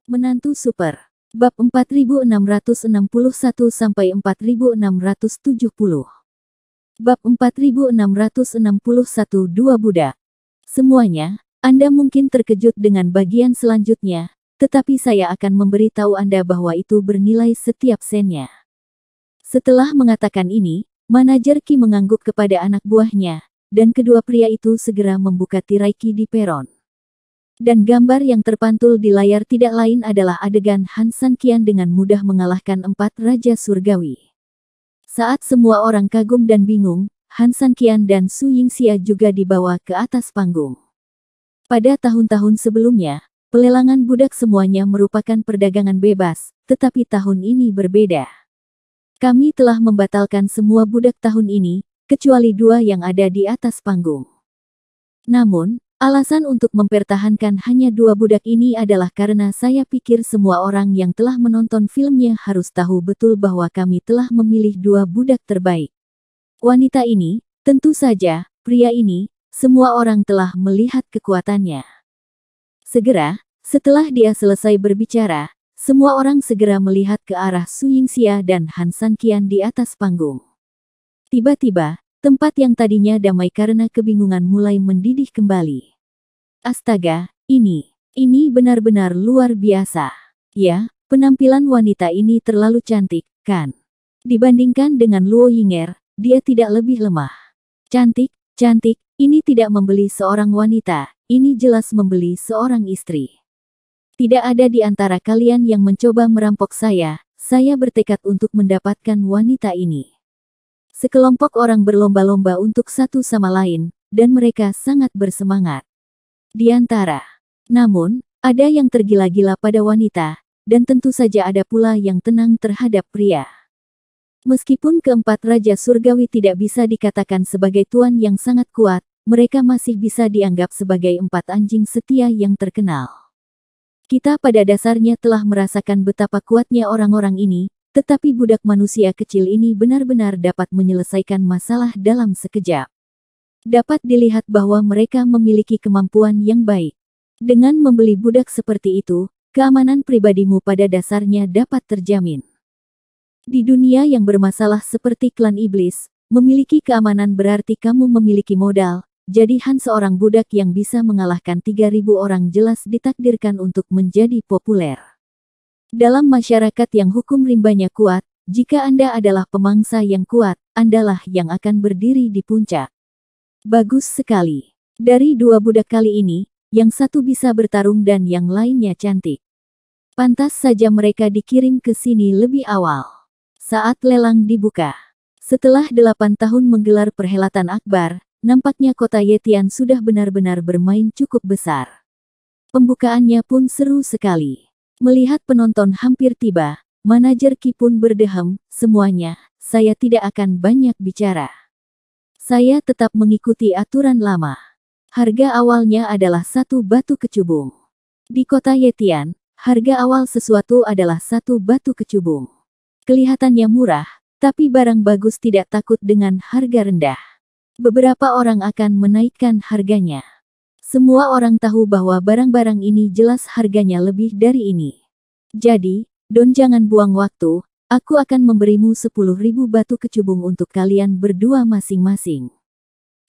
Menantu Super. Bab 4661-4670. Bab 4661 Dua budak. Semuanya, Anda mungkin terkejut dengan bagian selanjutnya, tetapi saya akan memberitahu Anda bahwa itu bernilai setiap sennya. Setelah mengatakan ini, manajer Ki mengangguk kepada anak buahnya, dan kedua pria itu segera membuka tirai Ki di peron. Dan gambar yang terpantul di layar tidak lain adalah adegan Han San Qian dengan mudah mengalahkan 4 Raja Surgawi. Saat semua orang kagum dan bingung, Han San Qian dan Su Yingxia juga dibawa ke atas panggung. Pada tahun-tahun sebelumnya, pelelangan budak semuanya merupakan perdagangan bebas, tetapi tahun ini berbeda. Kami telah membatalkan semua budak tahun ini, kecuali 2 yang ada di atas panggung. Namun, alasan untuk mempertahankan hanya 2 budak ini adalah karena saya pikir semua orang yang telah menonton filmnya harus tahu betul bahwa kami telah memilih 2 budak terbaik. Wanita ini, tentu saja, pria ini, semua orang telah melihat kekuatannya. Segera, setelah dia selesai berbicara, semua orang segera melihat ke arah Su Yingxia dan Han San Qian di atas panggung. Tiba-tiba, tempat yang tadinya damai karena kebingungan mulai mendidih kembali. Astaga, ini benar-benar luar biasa. Ya, penampilan wanita ini terlalu cantik, kan? Dibandingkan dengan Luo Yinger, dia tidak lebih lemah. Cantik, ini tidak membeli seorang wanita, ini jelas membeli seorang istri. Tidak ada di antara kalian yang mencoba merampok saya bertekad untuk mendapatkan wanita ini. Sekelompok orang berlomba-lomba untuk satu sama lain, dan mereka sangat bersemangat. Di antara, namun, ada yang tergila-gila pada wanita, dan tentu saja ada pula yang tenang terhadap pria. Meskipun keempat Raja Surgawi tidak bisa dikatakan sebagai tuan yang sangat kuat, mereka masih bisa dianggap sebagai 4 anjing setia yang terkenal. Kita pada dasarnya telah merasakan betapa kuatnya orang-orang ini, tetapi budak manusia kecil ini benar-benar dapat menyelesaikan masalah dalam sekejap. Dapat dilihat bahwa mereka memiliki kemampuan yang baik. Dengan membeli budak seperti itu, keamanan pribadimu pada dasarnya dapat terjamin. Di dunia yang bermasalah seperti klan iblis, memiliki keamanan berarti kamu memiliki modal. Jadi Han seorang budak yang bisa mengalahkan 3.000 orang jelas ditakdirkan untuk menjadi populer. Dalam masyarakat yang hukum rimbanya kuat, jika Anda adalah pemangsa yang kuat, Andalah yang akan berdiri di puncak. Bagus sekali. Dari 2 budak kali ini, yang satu bisa bertarung dan yang lainnya cantik. Pantas saja mereka dikirim ke sini lebih awal. Saat lelang dibuka. Setelah 8 tahun menggelar perhelatan akbar, nampaknya kota Yetian sudah benar-benar bermain cukup besar. Pembukaannya pun seru sekali. Melihat penonton hampir tiba, manajer Ki pun berdeham, semuanya, saya tidak akan banyak bicara. Saya tetap mengikuti aturan lama. Harga awalnya adalah 1 batu kecubung. Di kota Yetian, harga awal sesuatu adalah 1 batu kecubung. Kelihatannya murah, tapi barang bagus tidak takut dengan harga rendah. Beberapa orang akan menaikkan harganya. Semua orang tahu bahwa barang-barang ini jelas harganya lebih dari ini. Jadi, Don jangan buang waktu, aku akan memberimu 10.000 batu kecubung untuk kalian berdua masing-masing.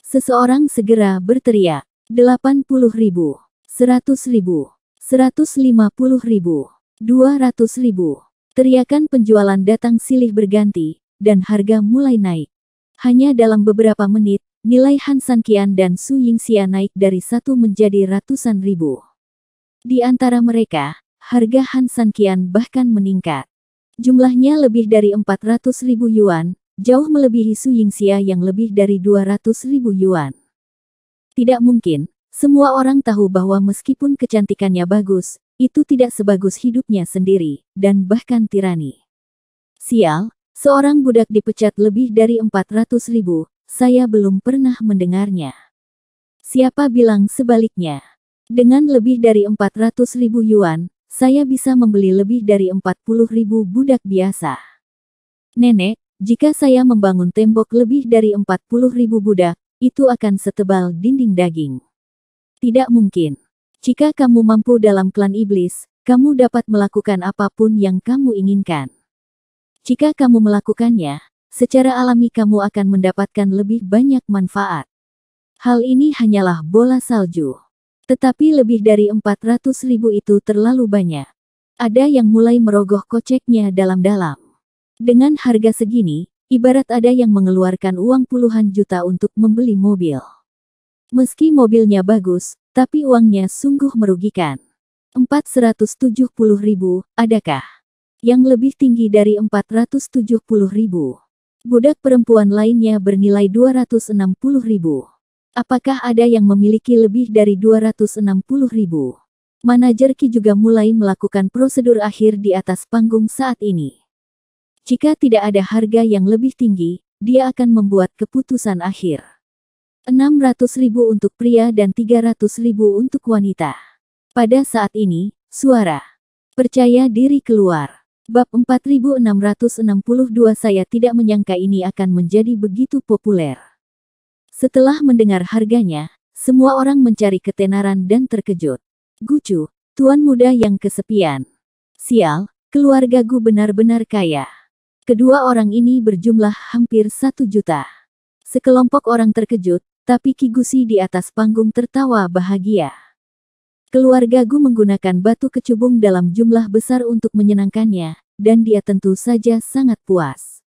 Seseorang segera berteriak, 80.000, 100.000, 150.000, 200.000. Teriakan penjualan datang silih berganti, dan harga mulai naik. Hanya dalam beberapa menit, nilai Han San Qian dan Su Yingxia naik dari 1 menjadi ratusan ribu. Di antara mereka, harga Han San Qian bahkan meningkat. Jumlahnya lebih dari 400.000 yuan, jauh melebihi Su Yingxia yang lebih dari 200.000 yuan. Tidak mungkin, semua orang tahu bahwa meskipun kecantikannya bagus, itu tidak sebagus hidupnya sendiri, dan bahkan tirani. Sial. Seorang budak dipecat lebih dari 400.000, saya belum pernah mendengarnya. Siapa bilang sebaliknya? Dengan lebih dari 400.000 yuan, saya bisa membeli lebih dari 40.000 budak biasa. Nenek, jika saya membangun tembok lebih dari 40.000 budak, itu akan setebal dinding daging. Tidak mungkin. Jika kamu mampu dalam klan iblis, kamu dapat melakukan apapun yang kamu inginkan. Jika kamu melakukannya, secara alami kamu akan mendapatkan lebih banyak manfaat. Hal ini hanyalah bola salju. Tetapi lebih dari 400.000 itu terlalu banyak. Ada yang mulai merogoh koceknya dalam-dalam. Dengan harga segini, ibarat ada yang mengeluarkan uang puluhan juta untuk membeli mobil. Meski mobilnya bagus, tapi uangnya sungguh merugikan. 470.000, adakah yang lebih tinggi dari 470.000? Budak perempuan lainnya bernilai 260.000. Apakah ada yang memiliki lebih dari 260.000? Manajer Ki juga mulai melakukan prosedur akhir di atas panggung saat ini. Jika tidak ada harga yang lebih tinggi, dia akan membuat keputusan akhir. 600.000 untuk pria dan 300.000 untuk wanita. Pada saat ini, suara percaya diri keluar. Bab 4662. Saya tidak menyangka ini akan menjadi begitu populer. Setelah mendengar harganya, semua orang mencari ketenaran dan terkejut. Gucu, tuan muda yang kesepian. Sial, keluarga Gu benar-benar kaya. Kedua orang ini berjumlah hampir 1 juta. Sekelompok orang terkejut, tapi Ki Gusi di atas panggung tertawa bahagia. Keluarga Gu menggunakan batu kecubung dalam jumlah besar untuk menyenangkannya, dan dia tentu saja sangat puas.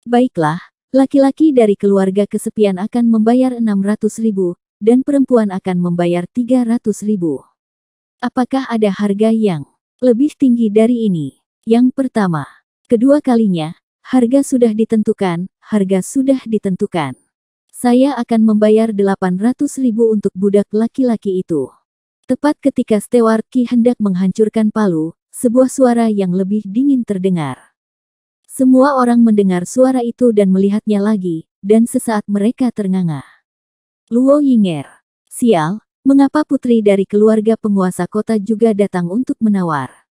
Baiklah. Laki-laki dari keluarga kesepian akan membayar 600.000, dan perempuan akan membayar 300.000. Apakah ada harga yang lebih tinggi dari ini? Yang pertama, kedua kalinya, harga sudah ditentukan, harga sudah ditentukan. Saya akan membayar 800.000 untuk budak laki-laki itu. Tepat ketika Steward Ki hendak menghancurkan palu, sebuah suara yang lebih dingin terdengar. Semua orang mendengar suara itu dan melihatnya lagi, dan sesaat mereka ternganga. Luo Yinger. Sial, mengapa putri dari keluarga penguasa kota juga datang untuk menawar?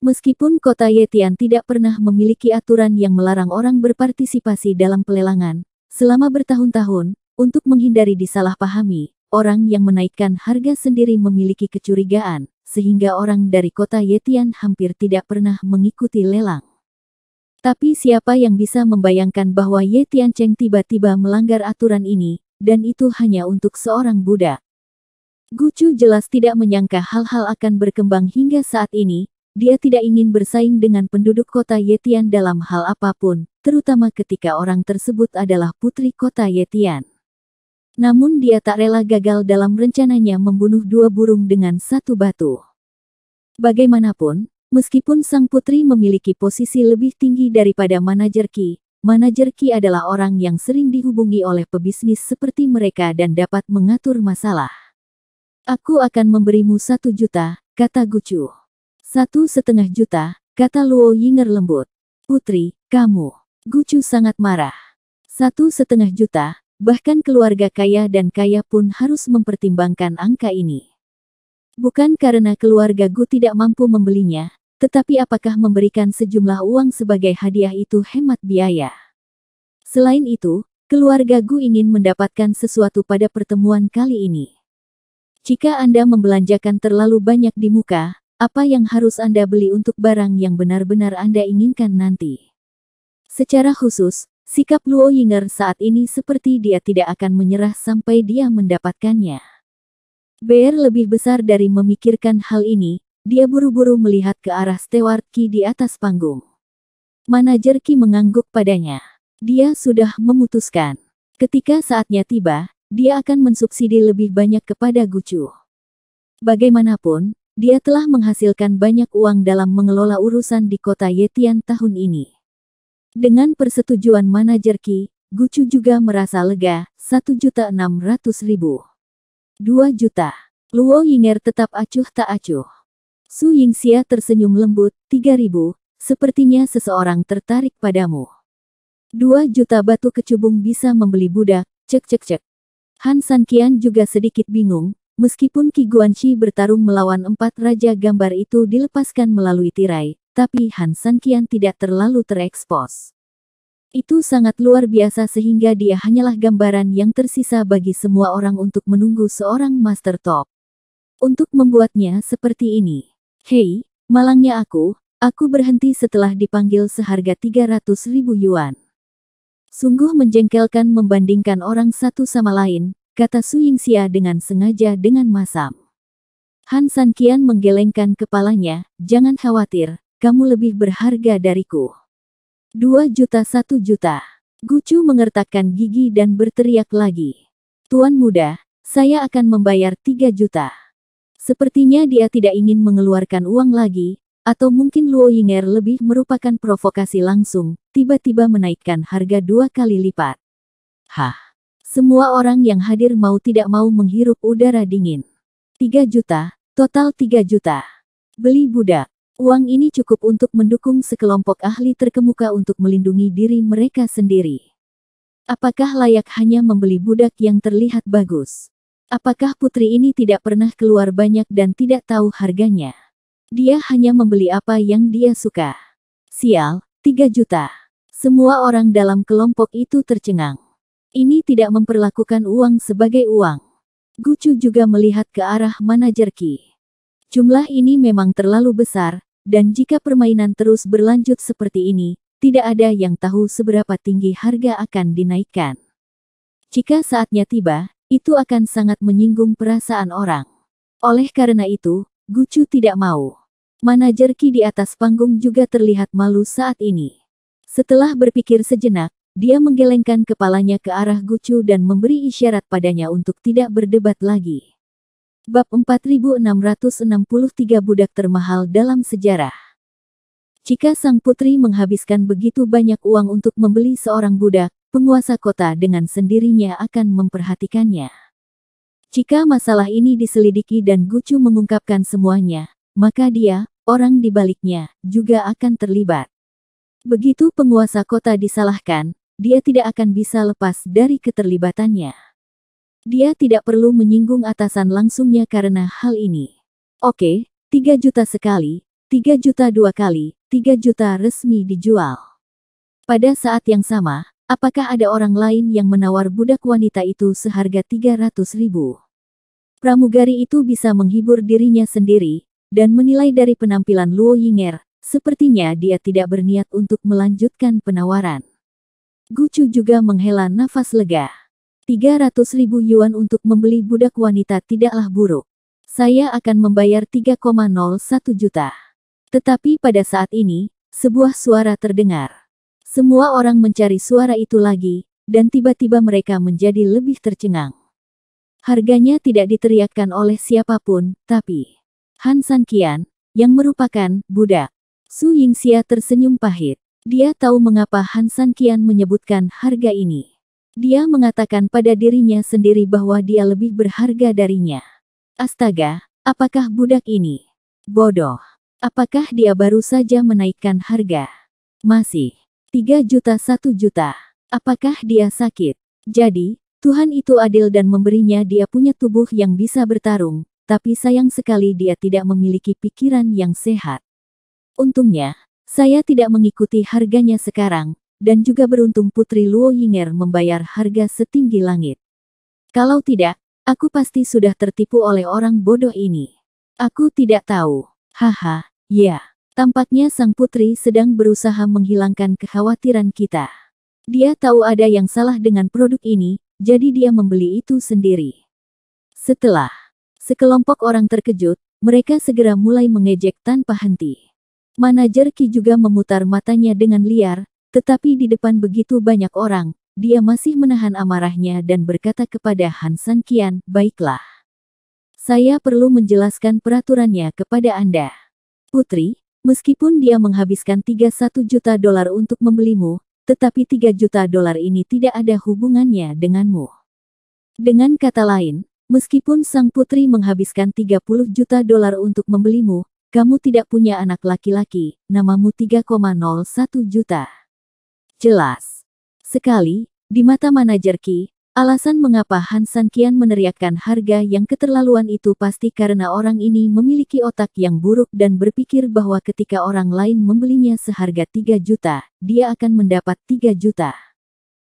Meskipun kota Yetian tidak pernah memiliki aturan yang melarang orang berpartisipasi dalam pelelangan, selama bertahun-tahun, untuk menghindari disalahpahami, orang yang menaikkan harga sendiri memiliki kecurigaan, sehingga orang dari kota Yetian hampir tidak pernah mengikuti lelang. Tapi siapa yang bisa membayangkan bahwa Ye Tiancheng tiba-tiba melanggar aturan ini, dan itu hanya untuk seorang budak. Gucu jelas tidak menyangka hal-hal akan berkembang hingga saat ini, dia tidak ingin bersaing dengan penduduk kota Yetian dalam hal apapun, terutama ketika orang tersebut adalah putri kota Yetian. Namun dia tak rela gagal dalam rencananya membunuh 2 burung dengan 1 batu. Bagaimanapun, meskipun sang putri memiliki posisi lebih tinggi daripada manajer Ki adalah orang yang sering dihubungi oleh pebisnis seperti mereka dan dapat mengatur masalah. Aku akan memberimu 1 juta, kata Gucu. 1,5 juta, kata Luo Yinger lembut. Putri, kamu. Gucu sangat marah. 1,5 juta, bahkan keluarga kaya dan kaya pun harus mempertimbangkan angka ini. Bukan karena keluarga Gu tidak mampu membelinya, tetapi apakah memberikan sejumlah uang sebagai hadiah itu hemat biaya. Selain itu, keluarga Gu ingin mendapatkan sesuatu pada pertemuan kali ini. Jika Anda membelanjakan terlalu banyak di muka, apa yang harus Anda beli untuk barang yang benar-benar Anda inginkan nanti? Secara khusus, sikap Luo Yinger saat ini seperti dia tidak akan menyerah sampai dia mendapatkannya. BR lebih besar dari memikirkan hal ini, dia buru-buru melihat ke arah Steward Ki di atas panggung. Manajer Ki mengangguk padanya. Dia sudah memutuskan. Ketika saatnya tiba, dia akan mensubsidi lebih banyak kepada Gucu. Bagaimanapun, dia telah menghasilkan banyak uang dalam mengelola urusan di kota Yetian tahun ini. Dengan persetujuan manajer Ki, Gucu juga merasa lega, 1.600.000. 2 juta. Luo Yinger tetap acuh tak acuh. Su Yingxia tersenyum lembut, 3.000, sepertinya seseorang tertarik padamu. 2 juta batu kecubung bisa membeli budak, cek. Han Sanqian juga sedikit bingung, meskipun Qi Guanxi bertarung melawan 4 raja gambar itu dilepaskan melalui tirai, tapi Han Sanqian tidak terlalu terekspos. Itu sangat luar biasa sehingga dia hanyalah gambaran yang tersisa bagi semua orang untuk menunggu seorang master top. Untuk membuatnya seperti ini, Hei, malangnya aku berhenti setelah dipanggil seharga 300.000 yuan. Sungguh menjengkelkan membandingkan orang satu sama lain, kata Su Yingxia dengan sengaja dengan masam. Han Sanqian menggelengkan kepalanya, jangan khawatir, kamu lebih berharga dariku. 2 juta 1 juta. Gucu mengertakkan gigi dan berteriak lagi. Tuan muda, saya akan membayar 3 juta. Sepertinya dia tidak ingin mengeluarkan uang lagi, atau mungkin Luo Yinger lebih merupakan provokasi langsung, tiba-tiba menaikkan harga 2 kali lipat. Hah? Semua orang yang hadir mau tidak mau menghirup udara dingin. 3 juta, total 3 juta. Beli budak. Uang ini cukup untuk mendukung sekelompok ahli terkemuka untuk melindungi diri mereka sendiri. Apakah layak hanya membeli budak yang terlihat bagus? Apakah putri ini tidak pernah keluar banyak dan tidak tahu harganya? Dia hanya membeli apa yang dia suka. Sial, 3 juta. Semua orang dalam kelompok itu tercengang. Ini tidak memperlakukan uang sebagai uang. Gucu juga melihat ke arah manajer Qi. Jumlah ini memang terlalu besar. Dan jika permainan terus berlanjut seperti ini, tidak ada yang tahu seberapa tinggi harga akan dinaikkan. Jika saatnya tiba, itu akan sangat menyinggung perasaan orang. Oleh karena itu, Gucu tidak mau. Manajer Qi di atas panggung juga terlihat malu saat ini. Setelah berpikir sejenak, dia menggelengkan kepalanya ke arah Gucu dan memberi isyarat padanya untuk tidak berdebat lagi. Bab 4663 budak termahal dalam sejarah. Jika sang putri menghabiskan begitu banyak uang untuk membeli seorang budak, penguasa kota dengan sendirinya akan memperhatikannya. Jika masalah ini diselidiki dan Gucu mengungkapkan semuanya, maka dia, orang di baliknya, juga akan terlibat. Begitu penguasa kota disalahkan, dia tidak akan bisa lepas dari keterlibatannya. Dia tidak perlu menyinggung atasan langsungnya karena hal ini. Oke, 3 juta sekali, 3 juta 2 kali, 3 juta resmi dijual. Pada saat yang sama, apakah ada orang lain yang menawar budak wanita itu seharga 300.000? Pramugari itu bisa menghibur dirinya sendiri, dan menilai dari penampilan Luo Yinger, sepertinya dia tidak berniat untuk melanjutkan penawaran. Gucu juga menghela nafas lega. 300.000 yuan untuk membeli budak wanita tidaklah buruk. Saya akan membayar 3,01 juta. Tetapi pada saat ini, sebuah suara terdengar. Semua orang mencari suara itu lagi, dan tiba-tiba mereka menjadi lebih tercengang. Harganya tidak diteriakkan oleh siapapun, tapi Han Sanqian, yang merupakan budak. Su Yingxia tersenyum pahit. Dia tahu mengapa Han Sanqian menyebutkan harga ini. Dia mengatakan pada dirinya sendiri bahwa dia lebih berharga darinya. Astaga, apakah budak ini bodoh? Apakah dia baru saja menaikkan harga? Masih 3 juta 1 juta. Apakah dia sakit? Jadi, Tuhan itu adil dan memberinya dia punya tubuh yang bisa bertarung, tapi sayang sekali dia tidak memiliki pikiran yang sehat. Untungnya, saya tidak mengikuti harganya sekarang. Dan juga beruntung Putri Luo Yinger membayar harga setinggi langit. Kalau tidak, aku pasti sudah tertipu oleh orang bodoh ini. Aku tidak tahu. Haha, ya. Tampaknya sang putri sedang berusaha menghilangkan kekhawatiran kita. Dia tahu ada yang salah dengan produk ini, jadi dia membeli itu sendiri. Setelah sekelompok orang terkejut, mereka segera mulai mengejek tanpa henti. Manajer Qi juga memutar matanya dengan liar. Tetapi di depan begitu banyak orang, dia masih menahan amarahnya dan berkata kepada Han Sanqian, baiklah. Saya perlu menjelaskan peraturannya kepada Anda. Putri, meskipun dia menghabiskan 31 juta dolar untuk membelimu, tetapi 3 juta dolar ini tidak ada hubungannya denganmu. Dengan kata lain, meskipun sang putri menghabiskan 30 juta dolar untuk membelimu, kamu tidak punya anak laki-laki, namamu 3,01 juta. Jelas sekali, di mata manajer Qi, alasan mengapa Han Sanqian meneriakkan harga yang keterlaluan itu pasti karena orang ini memiliki otak yang buruk dan berpikir bahwa ketika orang lain membelinya seharga 3 juta, dia akan mendapat 3 juta.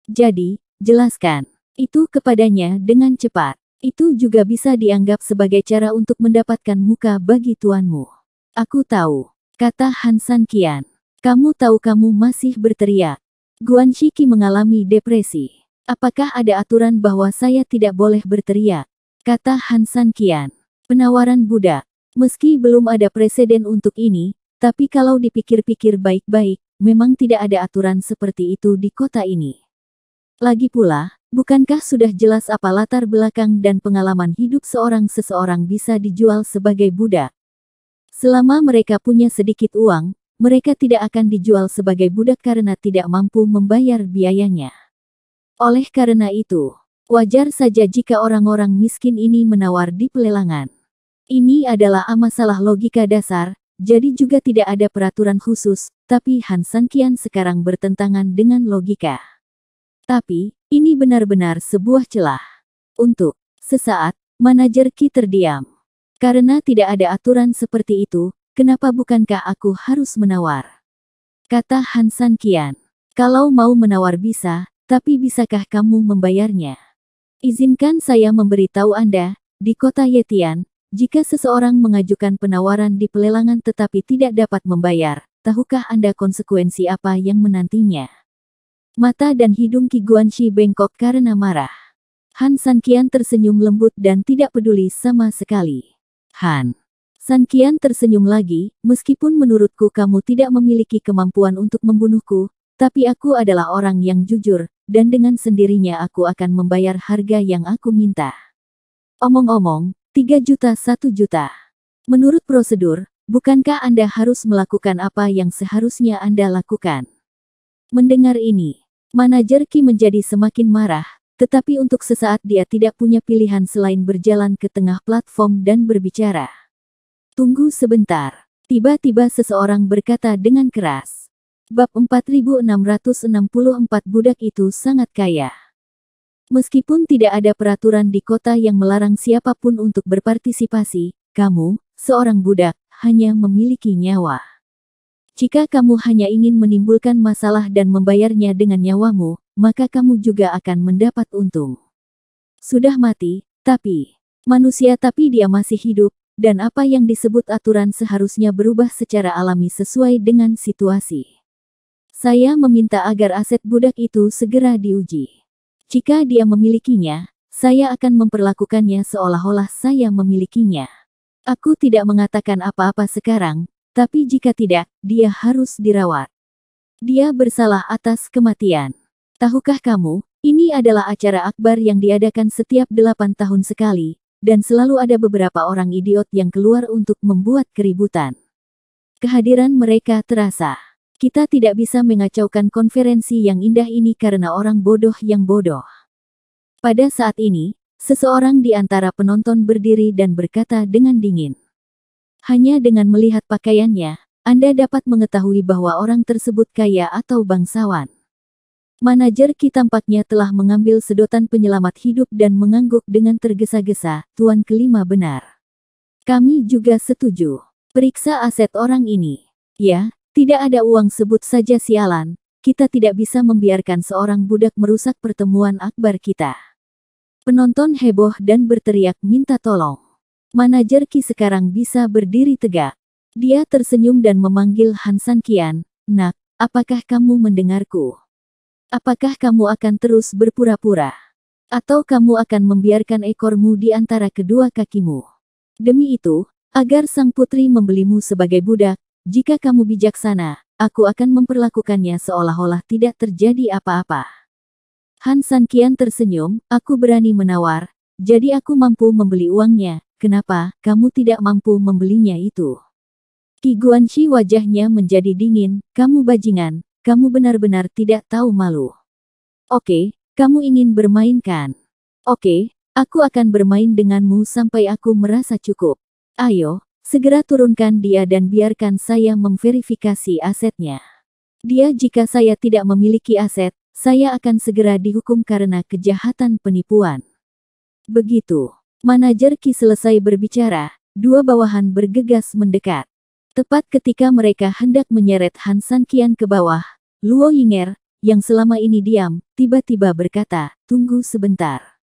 Jadi, jelaskan itu kepadanya dengan cepat. Itu juga bisa dianggap sebagai cara untuk mendapatkan muka bagi tuanmu. Aku tahu, kata Han San Qian. Kamu tahu kamu masih berteriak. Guan Shiki mengalami depresi. Apakah ada aturan bahwa saya tidak boleh berteriak? Kata Han San Qian. Penawaran budak. Meski belum ada preseden untuk ini, tapi kalau dipikir-pikir baik-baik, memang tidak ada aturan seperti itu di kota ini. Lagi pula, bukankah sudah jelas apa latar belakang dan pengalaman hidup seseorang bisa dijual sebagai budak? Selama mereka punya sedikit uang, mereka tidak akan dijual sebagai budak karena tidak mampu membayar biayanya. Oleh karena itu, wajar saja jika orang-orang miskin ini menawar di pelelangan. Ini adalah masalah logika dasar, jadi juga tidak ada peraturan khusus, tapi Han San Qian sekarang bertentangan dengan logika. Tapi, ini benar-benar sebuah celah. Untuk sesaat, manajer Qi terdiam. Karena tidak ada aturan seperti itu, kenapa bukankah aku harus menawar? Kata Han San Qian. Kalau mau menawar bisa, tapi bisakah kamu membayarnya? Izinkan saya memberitahu Anda, di kota Yetian, jika seseorang mengajukan penawaran di pelelangan tetapi tidak dapat membayar, tahukah Anda konsekuensi apa yang menantinya? Mata dan hidung Qi Guanxi bengkok karena marah. Han San Qian tersenyum lembut dan tidak peduli sama sekali. Han San Qian tersenyum lagi, meskipun menurutku kamu tidak memiliki kemampuan untuk membunuhku, tapi aku adalah orang yang jujur, dan dengan sendirinya aku akan membayar harga yang aku minta. Omong-omong, 3 juta 1 juta. Menurut prosedur, bukankah Anda harus melakukan apa yang seharusnya Anda lakukan? Mendengar ini, manajer Qi menjadi semakin marah, tetapi untuk sesaat dia tidak punya pilihan selain berjalan ke tengah platform dan berbicara. Tunggu sebentar. Tiba-tiba seseorang berkata dengan keras. Bab 4664 budak itu sangat kaya. Meskipun tidak ada peraturan di kota yang melarang siapapun untuk berpartisipasi, kamu, seorang budak, hanya memiliki nyawa. Jika kamu hanya ingin menimbulkan masalah dan membayarnya dengan nyawamu, maka kamu juga akan mendapat untung. Sudah mati, tapi dia masih hidup, dan apa yang disebut aturan seharusnya berubah secara alami sesuai dengan situasi. Saya meminta agar aset budak itu segera diuji. Jika dia memilikinya, saya akan memperlakukannya seolah-olah saya memilikinya. Aku tidak mengatakan apa-apa sekarang, tapi jika tidak, dia harus dirawat. Dia bersalah atas kematian. Tahukah kamu, ini adalah acara akbar yang diadakan setiap 8 tahun sekali, dan selalu ada beberapa orang idiot yang keluar untuk membuat keributan. Kehadiran mereka terasa. Kita tidak bisa mengacaukan konferensi yang indah ini karena orang bodoh yang bodoh. Pada saat ini, seseorang di antara penonton berdiri dan berkata dengan dingin. Hanya dengan melihat pakaiannya, Anda dapat mengetahui bahwa orang tersebut kaya atau bangsawan. Manajer Qi tampaknya telah mengambil sedotan penyelamat hidup dan mengangguk dengan tergesa-gesa, Tuan Kelima benar. Kami juga setuju. Periksa aset orang ini. Ya, tidak ada uang sebut saja sialan, kita tidak bisa membiarkan seorang budak merusak pertemuan akbar kita. Penonton heboh dan berteriak minta tolong. Manajer Qi sekarang bisa berdiri tegak. Dia tersenyum dan memanggil Han San Qian, "Nak, apakah kamu mendengarku? Apakah kamu akan terus berpura-pura? Atau kamu akan membiarkan ekormu di antara kedua kakimu? Demi itu, agar sang putri membelimu sebagai budak, jika kamu bijaksana, aku akan memperlakukannya seolah-olah tidak terjadi apa-apa." Han San Qian tersenyum, "Aku berani menawar, jadi aku mampu membeli uangnya. Kenapa kamu tidak mampu membelinya itu?" Qi Guanxi wajahnya menjadi dingin, "Kamu bajingan, kamu benar-benar tidak tahu malu. Oke, kamu ingin bermain kan? Oke, aku akan bermain denganmu sampai aku merasa cukup. Ayo, segera turunkan dia dan biarkan saya memverifikasi asetnya. Jika saya tidak memiliki aset, saya akan segera dihukum karena kejahatan penipuan." Begitu manajer Qi selesai berbicara, dua bawahan bergegas mendekat. Tepat ketika mereka hendak menyeret Han San Qian ke bawah, Luo Yinger, yang selama ini diam, tiba-tiba berkata, "Tunggu sebentar.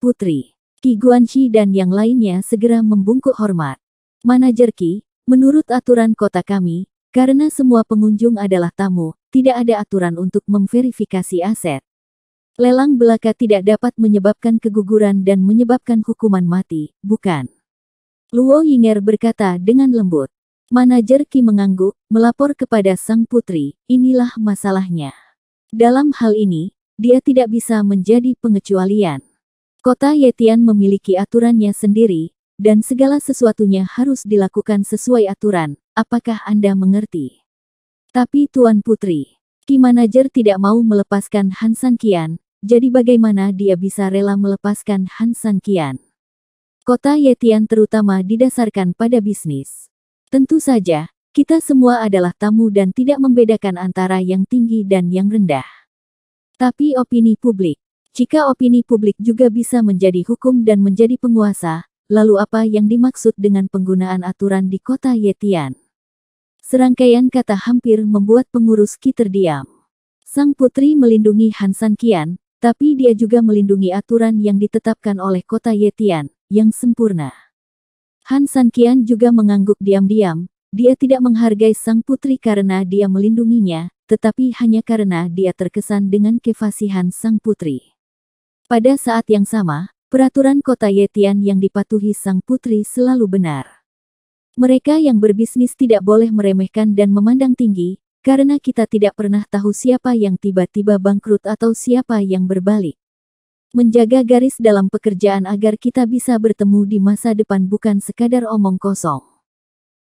Putri." Qi Guanxi dan yang lainnya segera membungkuk hormat. Manajer Qi, Menurut aturan kota kami, karena semua pengunjung adalah tamu, tidak ada aturan untuk memverifikasi aset. Lelang belaka tidak dapat menyebabkan keguguran dan menyebabkan hukuman mati, bukan? Luo Yinger berkata dengan lembut. Manajer Qi mengangguk, melapor kepada sang putri, inilah masalahnya. Dalam hal ini, dia tidak bisa menjadi pengecualian. Kota Yetian memiliki aturannya sendiri, dan segala sesuatunya harus dilakukan sesuai aturan. Apakah Anda mengerti? Tapi Tuan Putri, Qi manajer tidak mau melepaskan Han Sanqian, jadi bagaimana dia bisa rela melepaskan Han Sanqian? Kota Yetian terutama didasarkan pada bisnis. Tentu saja, kita semua adalah tamu dan tidak membedakan antara yang tinggi dan yang rendah. Tapi opini publik, jika opini publik juga bisa menjadi hukum dan menjadi penguasa, lalu apa yang dimaksud dengan penggunaan aturan di kota Yetian? Serangkaian kata hampir membuat pengurus Qi terdiam. Sang putri melindungi Han Sanqian, tapi dia juga melindungi aturan yang ditetapkan oleh kota Yetian, yang sempurna. Han Sanqian juga mengangguk diam-diam, dia tidak menghargai sang putri karena dia melindunginya, tetapi hanya karena dia terkesan dengan kefasihan sang putri. Pada saat yang sama, peraturan kota Yetian yang dipatuhi sang putri selalu benar. Mereka yang berbisnis tidak boleh meremehkan dan memandang tinggi, karena kita tidak pernah tahu siapa yang tiba-tiba bangkrut atau siapa yang berbalik. Menjaga garis dalam pekerjaan agar kita bisa bertemu di masa depan bukan sekadar omong kosong.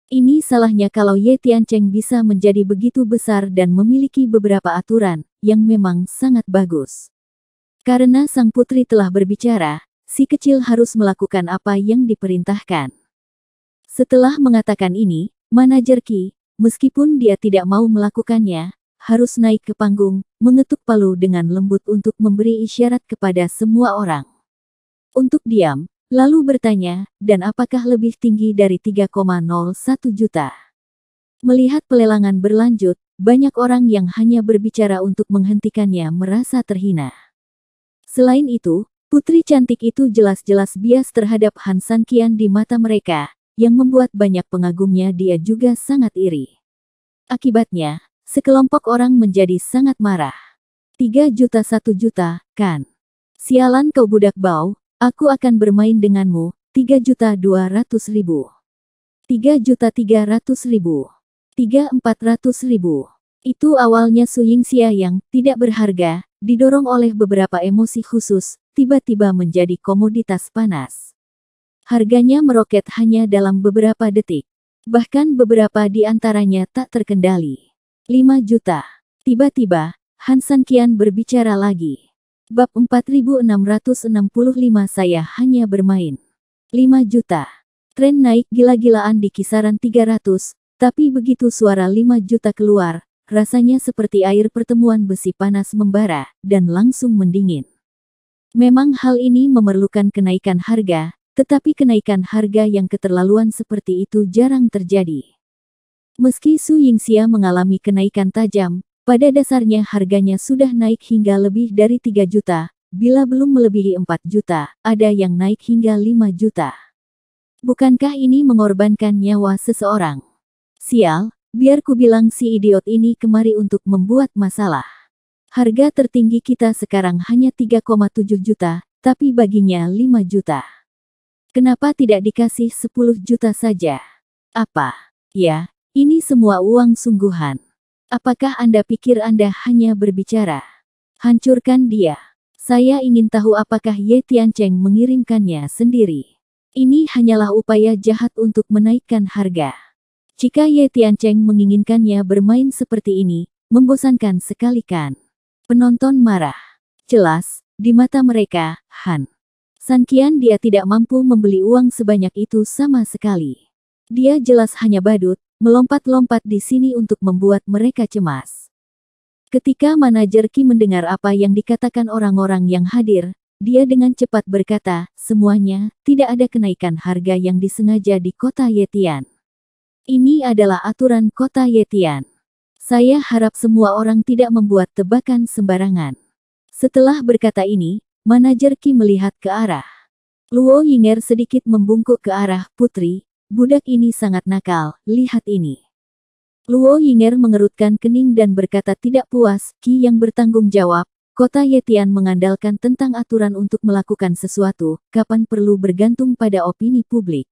Ini salahnya kalau Ye Tiancheng bisa menjadi begitu besar dan memiliki beberapa aturan, yang memang sangat bagus. Karena sang putri telah berbicara, si kecil harus melakukan apa yang diperintahkan. Setelah mengatakan ini, manajer Qi, meskipun dia tidak mau melakukannya, harus naik ke panggung, mengetuk palu dengan lembut untuk memberi isyarat kepada semua orang. Untuk diam, lalu bertanya, dan apakah lebih tinggi dari 3,01 juta? Melihat pelelangan berlanjut, banyak orang yang hanya berbicara untuk menghentikannya merasa terhina. Selain itu, putri cantik itu jelas-jelas bias terhadap Han Sanqian di mata mereka, yang membuat banyak pengagumnya dia juga sangat iri. Akibatnya, sekelompok orang menjadi sangat marah. 3 juta 1 juta, kan? Sialan kau budak bau, aku akan bermain denganmu, 3.200.000. 3.300.000. 3.400.000. Itu awalnya Su Yingxia yang tidak berharga, didorong oleh beberapa emosi khusus, tiba-tiba menjadi komoditas panas. Harganya meroket hanya dalam beberapa detik. Bahkan beberapa di antaranya tak terkendali. 5 juta. Tiba-tiba, Han Sanqian berbicara lagi. Bab 4665 saya hanya bermain. 5 juta. Tren naik gila-gilaan di kisaran 300, tapi begitu suara 5 juta keluar, rasanya seperti air pertemuan besi panas membara, dan langsung mendingin. Memang hal ini memerlukan kenaikan harga, tetapi kenaikan harga yang keterlaluan seperti itu jarang terjadi. Meski Su Yingxia mengalami kenaikan tajam, pada dasarnya harganya sudah naik hingga lebih dari 3 juta, bila belum melebihi 4 juta, ada yang naik hingga 5 juta. Bukankah ini mengorbankan nyawa seseorang? Sial, biar ku bilang si idiot ini kemari untuk membuat masalah. Harga tertinggi kita sekarang hanya 3,7 juta, tapi baginya 5 juta. Kenapa tidak dikasih 10 juta saja? Apa? Ya. Ini semua uang sungguhan. Apakah Anda pikir Anda hanya berbicara? Hancurkan dia. Saya ingin tahu apakah Ye Tiancheng mengirimkannya sendiri. Ini hanyalah upaya jahat untuk menaikkan harga. Jika Ye Tiancheng menginginkannya bermain seperti ini, membosankan sekali kan? Penonton marah. Jelas, di mata mereka, Han Sanqian dia tidak mampu membeli uang sebanyak itu sama sekali. Dia jelas hanya badut, melompat-lompat di sini untuk membuat mereka cemas. Ketika manajer Qi mendengar apa yang dikatakan orang-orang yang hadir, dia dengan cepat berkata, semuanya, tidak ada kenaikan harga yang disengaja di kota Yetian. Ini adalah aturan kota Yetian. Saya harap semua orang tidak membuat tebakan sembarangan. Setelah berkata ini, manajer Qi melihat ke arah Luo Yinger sedikit membungkuk ke arah putri, budak ini sangat nakal, lihat ini. Luo Yinger mengerutkan kening dan berkata tidak puas, Qi yang bertanggung jawab, kota Yetian mengandalkan tentang aturan untuk melakukan sesuatu, kapan perlu bergantung pada opini publik.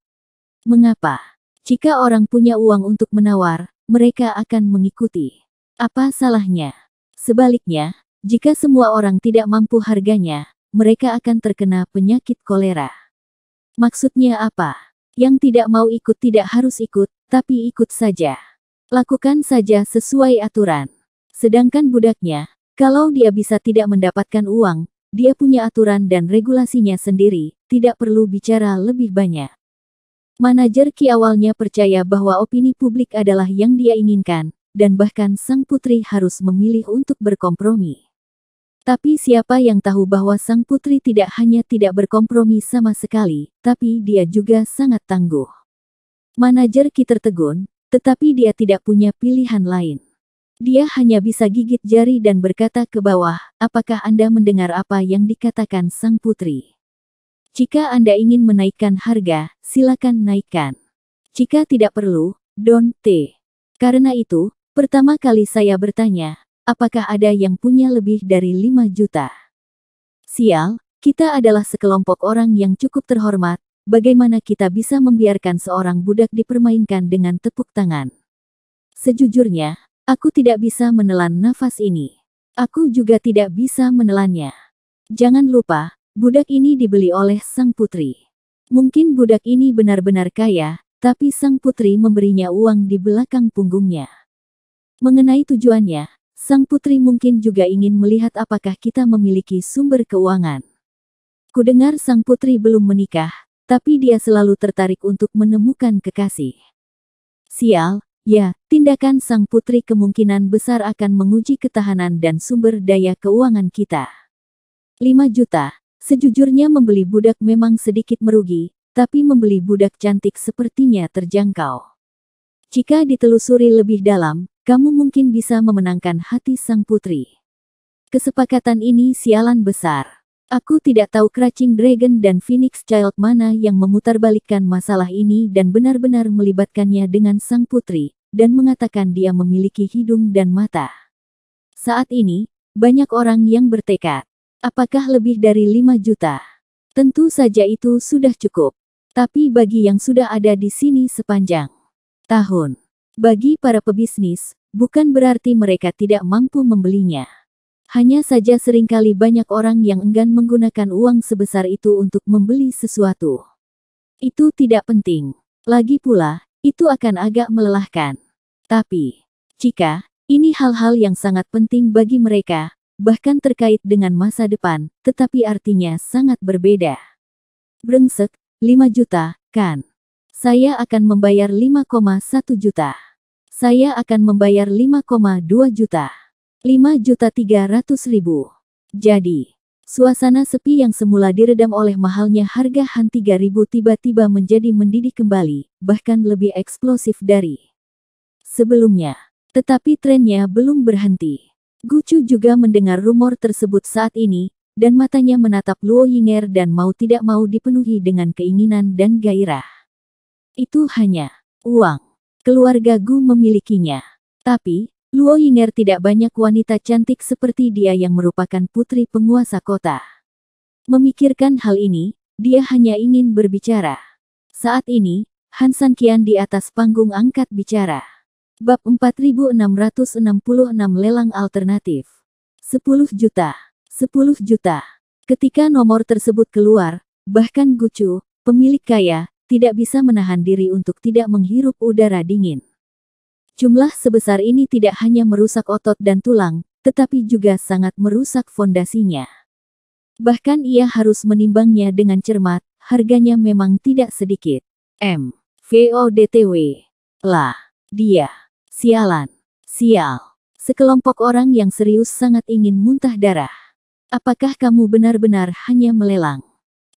Mengapa? Jika orang punya uang untuk menawar, mereka akan mengikuti. Apa salahnya? Sebaliknya, jika semua orang tidak mampu harganya, mereka akan terkena penyakit kolera. Maksudnya apa? Yang tidak mau ikut tidak harus ikut, tapi ikut saja. Lakukan saja sesuai aturan. Sedangkan budaknya, kalau dia bisa tidak mendapatkan uang, dia punya aturan dan regulasinya sendiri, tidak perlu bicara lebih banyak. Manajer Qi awalnya percaya bahwa opini publik adalah yang dia inginkan, dan bahkan sang putri harus memilih untuk berkompromi. Tapi siapa yang tahu bahwa sang putri tidak hanya tidak berkompromi sama sekali, tapi dia juga sangat tangguh. Manajer Qi tertegun, tetapi dia tidak punya pilihan lain. Dia hanya bisa gigit jari dan berkata ke bawah, apakah Anda mendengar apa yang dikatakan sang putri? Jika Anda ingin menaikkan harga, silakan naikkan. Jika tidak perlu, don't. Karena itu, pertama kali saya bertanya, apakah ada yang punya lebih dari 5 juta? Sial, kita adalah sekelompok orang yang cukup terhormat. Bagaimana kita bisa membiarkan seorang budak dipermainkan dengan tepuk tangan? Sejujurnya, aku tidak bisa menelan nafas ini. Aku juga tidak bisa menelannya. Jangan lupa, budak ini dibeli oleh sang putri. Mungkin budak ini benar-benar kaya, tapi sang putri memberinya uang di belakang punggungnya. Mengenai tujuannya, sang putri mungkin juga ingin melihat apakah kita memiliki sumber keuangan. Kudengar sang putri belum menikah, tapi dia selalu tertarik untuk menemukan kekasih. Sial, ya, tindakan sang putri kemungkinan besar akan menguji ketahanan dan sumber daya keuangan kita. 5 juta, sejujurnya membeli budak memang sedikit merugi, tapi membeli budak cantik sepertinya terjangkau. Jika ditelusuri lebih dalam, kamu mungkin bisa memenangkan hati sang putri. Kesepakatan ini sialan besar. Aku tidak tahu Crouching Dragon dan Phoenix Child mana yang memutarbalikkan masalah ini dan benar-benar melibatkannya dengan sang putri, dan mengatakan dia memiliki hidung dan mata. Saat ini, banyak orang yang bertekad. Apakah lebih dari 5 juta? Tentu saja itu sudah cukup. Tapi bagi yang sudah ada di sini sepanjang tahun, bagi para pebisnis, bukan berarti mereka tidak mampu membelinya. Hanya saja seringkali banyak orang yang enggan menggunakan uang sebesar itu untuk membeli sesuatu. Itu tidak penting. Lagi pula, itu akan agak melelahkan. Tapi, jika ini hal-hal yang sangat penting bagi mereka, bahkan terkait dengan masa depan, tetapi artinya sangat berbeda. Brengsek, 5 juta, kan? Saya akan membayar 5,1 juta. Saya akan membayar 5,2 juta. 5.300.000. Jadi, suasana sepi yang semula diredam oleh mahalnya harga Han 3.000 tiba-tiba menjadi mendidih kembali, bahkan lebih eksplosif dari sebelumnya. Tetapi trennya belum berhenti. Gucu juga mendengar rumor tersebut saat ini, dan matanya menatap Luo Yinger dan mau tidak mau dipenuhi dengan keinginan dan gairah. Itu hanya uang. Keluarga Gu memilikinya. Tapi, Luo Yinger tidak banyak wanita cantik seperti dia yang merupakan putri penguasa kota. Memikirkan hal ini, dia hanya ingin berbicara. Saat ini, Han Sanqian di atas panggung angkat bicara. Bab 4666 lelang alternatif. 10 juta. 10 juta. Ketika nomor tersebut keluar, bahkan Gucu, pemilik kaya, tidak bisa menahan diri untuk tidak menghirup udara dingin. Jumlah sebesar ini tidak hanya merusak otot dan tulang, tetapi juga sangat merusak fondasinya. Bahkan ia harus menimbangnya dengan cermat, harganya memang tidak sedikit. VODTW. Lah, dia. Sialan. Sial. Sekelompok orang yang serius sangat ingin muntah darah. Apakah kamu benar-benar hanya melelang?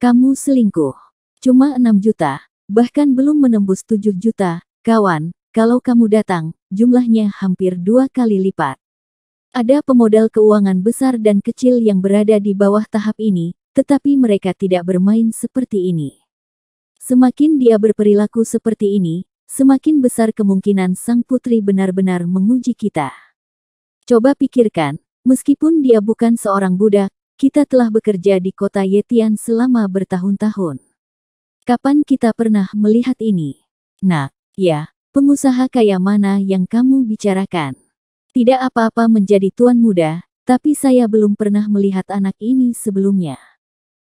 Kamu selingkuh. Cuma 6 juta, bahkan belum menembus 7 juta, kawan. Kalau kamu datang, jumlahnya hampir 2 kali lipat. Ada pemodal keuangan besar dan kecil yang berada di bawah tahap ini, tetapi mereka tidak bermain seperti ini. Semakin dia berperilaku seperti ini, semakin besar kemungkinan sang putri benar-benar menguji kita. Coba pikirkan, meskipun dia bukan seorang budak, kita telah bekerja di kota Yetian selama bertahun-tahun. Kapan kita pernah melihat ini? Nak, ya, pengusaha kaya mana yang kamu bicarakan? Tidak apa-apa menjadi tuan muda, tapi saya belum pernah melihat anak ini sebelumnya.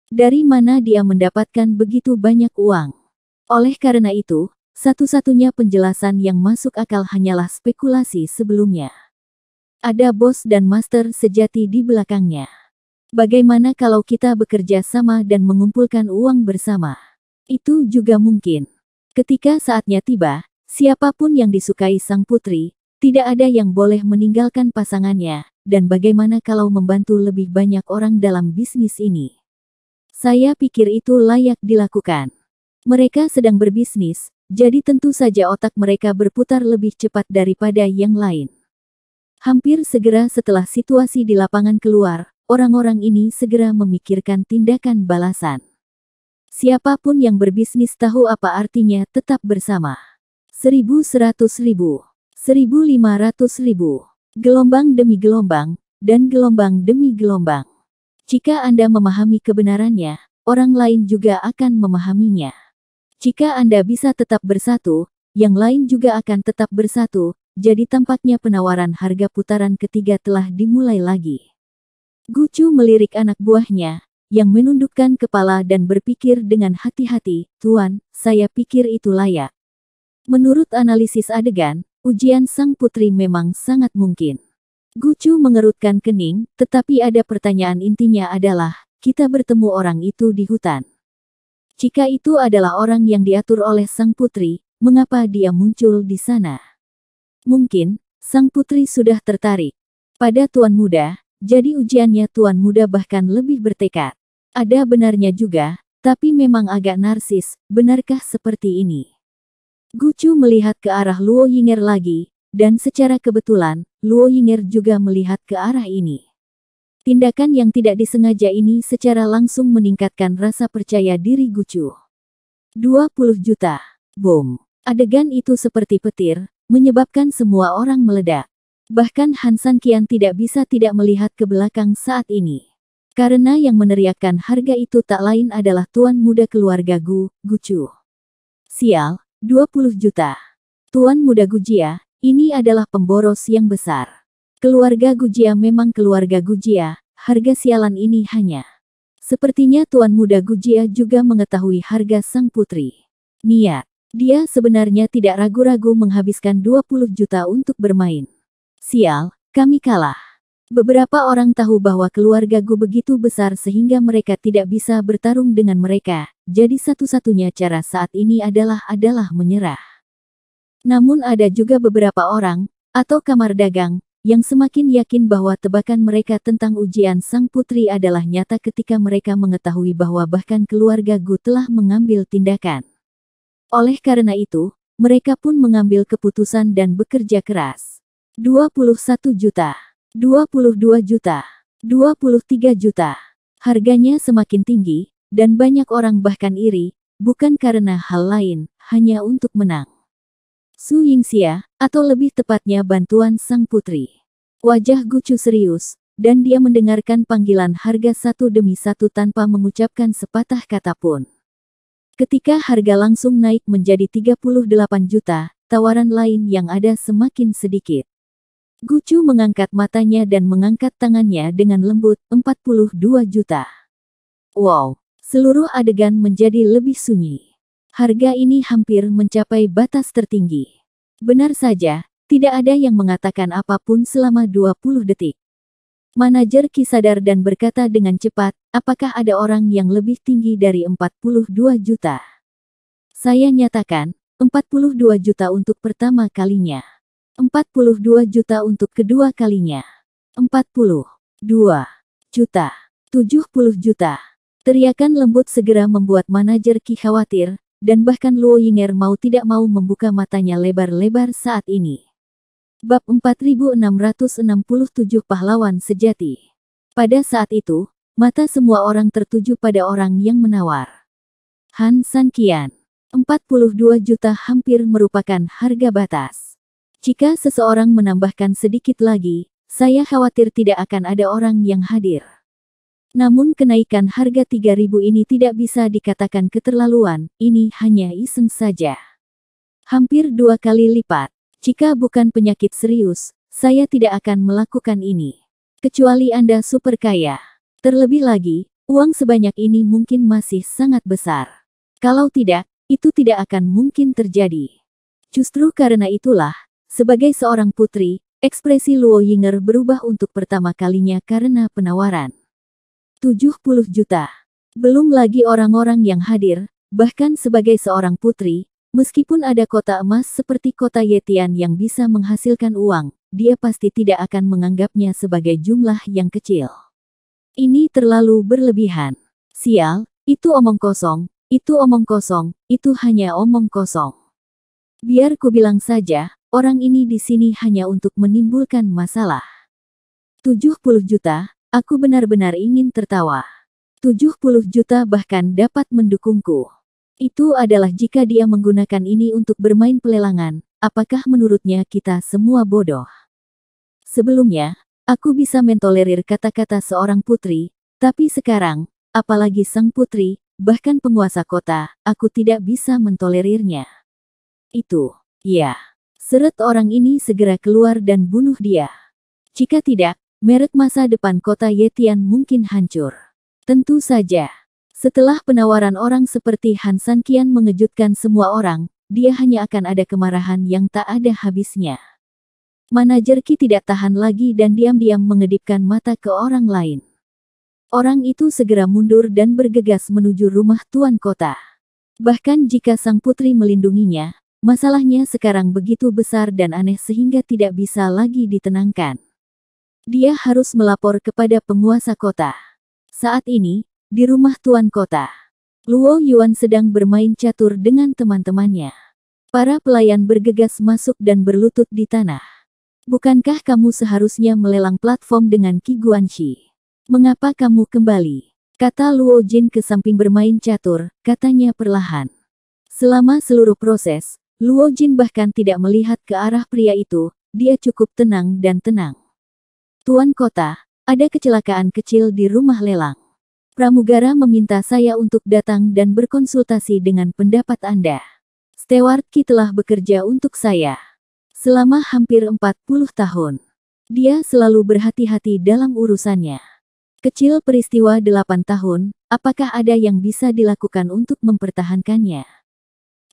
Dari mana dia mendapatkan begitu banyak uang? Oleh karena itu, satu-satunya penjelasan yang masuk akal hanyalah spekulasi sebelumnya. Ada bos dan master sejati di belakangnya. Bagaimana kalau kita bekerja sama dan mengumpulkan uang bersama? Itu juga mungkin. Ketika saatnya tiba, siapapun yang disukai sang putri, tidak ada yang boleh meninggalkan pasangannya, dan bagaimana kalau membantu lebih banyak orang dalam bisnis ini? Saya pikir itu layak dilakukan. Mereka sedang berbisnis, jadi tentu saja otak mereka berputar lebih cepat daripada yang lain. Hampir segera setelah situasi di lapangan keluar, orang-orang ini segera memikirkan tindakan balasan. Siapapun yang berbisnis tahu apa artinya tetap bersama. 1.100.000, 1.500.000, gelombang demi gelombang, dan gelombang demi gelombang. Jika Anda memahami kebenarannya, orang lain juga akan memahaminya. Jika Anda bisa tetap bersatu, yang lain juga akan tetap bersatu, jadi tampaknya penawaran harga putaran ketiga telah dimulai lagi. Gucu melirik anak buahnya, yang menundukkan kepala dan berpikir dengan hati-hati, "Tuan, saya pikir itu layak." Menurut analisis adegan, ujian sang putri memang sangat mungkin. Gucu mengerutkan kening, tetapi ada pertanyaan intinya adalah, kita bertemu orang itu di hutan. Jika itu adalah orang yang diatur oleh sang putri, mengapa dia muncul di sana? Mungkin, sang putri sudah tertarik pada tuan muda, jadi ujiannya tuan muda bahkan lebih bertekad. Ada benarnya juga, tapi memang agak narsis, benarkah seperti ini? Gucu melihat ke arah Luo Yinger lagi, dan secara kebetulan, Luo Yinger juga melihat ke arah ini. Tindakan yang tidak disengaja ini secara langsung meningkatkan rasa percaya diri Gucu. 20 juta. Bom. Adegan itu seperti petir, menyebabkan semua orang meledak. Bahkan Han San Qian tidak bisa tidak melihat ke belakang saat ini. Karena yang meneriakkan harga itu tak lain adalah tuan muda keluarga Gucu. Sial, 20 juta. Tuan muda Gujia, ini adalah pemboros yang besar. Keluarga Gujia memang keluarga Gujia, harga sialan ini hanya. Sepertinya tuan muda Gujia juga mengetahui harga sang putri. Niat, dia sebenarnya tidak ragu-ragu menghabiskan 20 juta untuk bermain. Sial, kami kalah. Beberapa orang tahu bahwa keluarga Gu begitu besar sehingga mereka tidak bisa bertarung dengan mereka, jadi satu-satunya cara saat ini adalah menyerah. Namun ada juga beberapa orang, atau kamar dagang, yang semakin yakin bahwa tebakan mereka tentang ujian sang putri adalah nyata ketika mereka mengetahui bahwa bahkan keluarga Gu telah mengambil tindakan. Oleh karena itu, mereka pun mengambil keputusan dan bekerja keras. 21 juta, 22 juta, 23 juta. Harganya semakin tinggi, dan banyak orang bahkan iri, bukan karena hal lain, hanya untuk menang. Su Yingxia, atau lebih tepatnya bantuan sang putri. Wajah Gucu serius, dan dia mendengarkan panggilan harga satu demi satu tanpa mengucapkan sepatah kata pun. Ketika harga langsung naik menjadi 38 juta, tawaran lain yang ada semakin sedikit. Gucu mengangkat matanya dan mengangkat tangannya dengan lembut, 42 juta. Wow, seluruh adegan menjadi lebih sunyi. Harga ini hampir mencapai batas tertinggi. Benar saja, tidak ada yang mengatakan apapun selama 20 detik. Manajer Qi sadar dan berkata dengan cepat, apakah ada orang yang lebih tinggi dari 42 juta? Saya nyatakan, 42 juta untuk pertama kalinya. 42 juta untuk kedua kalinya. 42 juta. 70 juta. Teriakan lembut segera membuat manajer Qi khawatir, dan bahkan Luo Yinger mau tidak mau membuka matanya lebar-lebar saat ini. Bab 4667 Pahlawan Sejati. Pada saat itu, mata semua orang tertuju pada orang yang menawar. Han San Qian. 42 juta hampir merupakan harga batas. Jika seseorang menambahkan sedikit lagi, saya khawatir tidak akan ada orang yang hadir. Namun kenaikan harga 3.000 ini tidak bisa dikatakan keterlaluan, ini hanya iseng saja. Hampir 2 kali lipat. Jika bukan penyakit serius, saya tidak akan melakukan ini. Kecuali Anda super kaya. Terlebih lagi, uang sebanyak ini mungkin masih sangat besar. Kalau tidak, itu tidak akan mungkin terjadi. Justru karena itulah, sebagai seorang putri, ekspresi Luo Yinger berubah untuk pertama kalinya karena penawaran 70 juta. Belum lagi orang-orang yang hadir, bahkan sebagai seorang putri, meskipun ada kota emas seperti kota Yetian yang bisa menghasilkan uang, dia pasti tidak akan menganggapnya sebagai jumlah yang kecil. Ini terlalu berlebihan. Sial, itu omong kosong, itu omong kosong, itu hanya omong kosong. Biar ku bilang saja, orang ini di sini hanya untuk menimbulkan masalah. 70 juta. Aku benar-benar ingin tertawa. 70 juta bahkan dapat mendukungku. Itu adalah jika dia menggunakan ini untuk bermain pelelangan, apakah menurutnya kita semua bodoh? Sebelumnya, aku bisa mentolerir kata-kata seorang putri, tapi sekarang, apalagi sang putri, bahkan penguasa kota, aku tidak bisa mentolerirnya. Itu, ya. Seret orang ini segera keluar dan bunuh dia. Jika tidak, merek masa depan kota Yetian mungkin hancur. Tentu saja. Setelah penawaran orang seperti Han Sanqian mengejutkan semua orang, dia hanya akan ada kemarahan yang tak ada habisnya. Manajer Qi tidak tahan lagi dan diam-diam mengedipkan mata ke orang lain. Orang itu segera mundur dan bergegas menuju rumah tuan kota. Bahkan jika sang putri melindunginya, masalahnya sekarang begitu besar dan aneh sehingga tidak bisa lagi ditenangkan. Dia harus melapor kepada penguasa kota. Saat ini, di rumah tuan kota, Luo Yuan sedang bermain catur dengan teman-temannya. Para pelayan bergegas masuk dan berlutut di tanah. Bukankah kamu seharusnya melelang platform dengan Qi Guanxi? Mengapa kamu kembali? Kata Luo Jin ke samping bermain catur, katanya perlahan. Selama seluruh proses, Luo Jin bahkan tidak melihat ke arah pria itu, dia cukup tenang dan tenang. Tuan kota, ada kecelakaan kecil di rumah lelang. Pramugara meminta saya untuk datang dan berkonsultasi dengan pendapat Anda. Steward Qi telah bekerja untuk saya selama hampir 40 tahun. Dia selalu berhati-hati dalam urusannya. Kecil peristiwa 8 tahun, apakah ada yang bisa dilakukan untuk mempertahankannya?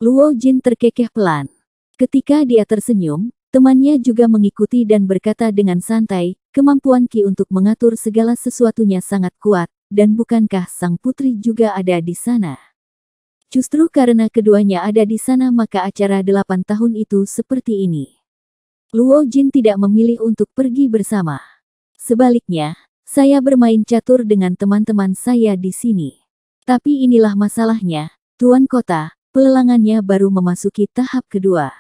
Luo Jin terkekeh pelan. Ketika dia tersenyum, temannya juga mengikuti dan berkata dengan santai, kemampuan Qi untuk mengatur segala sesuatunya sangat kuat, dan bukankah sang putri juga ada di sana? Justru karena keduanya ada di sana maka acara 8 tahun itu seperti ini. Luo Jin tidak memilih untuk pergi bersama. Sebaliknya, saya bermain catur dengan teman-teman saya di sini. Tapi inilah masalahnya, tuan kota, pelelangannya baru memasuki tahap kedua.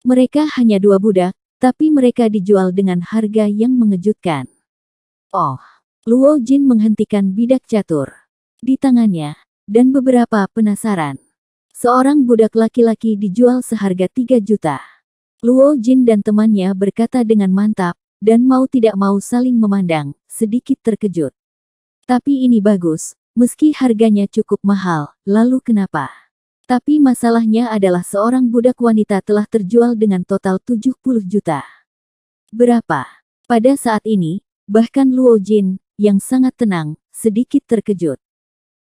Mereka hanya 2 budak, tapi mereka dijual dengan harga yang mengejutkan. Oh, Luo Jin menghentikan bidak catur di tangannya, dan beberapa penasaran. Seorang budak laki-laki dijual seharga 3 juta. Luo Jin dan temannya berkata dengan mantap, dan mau tidak mau saling memandang, sedikit terkejut. Tapi ini bagus, meski harganya cukup mahal, lalu kenapa? Tapi masalahnya adalah seorang budak wanita telah terjual dengan total 70 juta. Berapa? Pada saat ini, bahkan Luo Jin, yang sangat tenang, sedikit terkejut.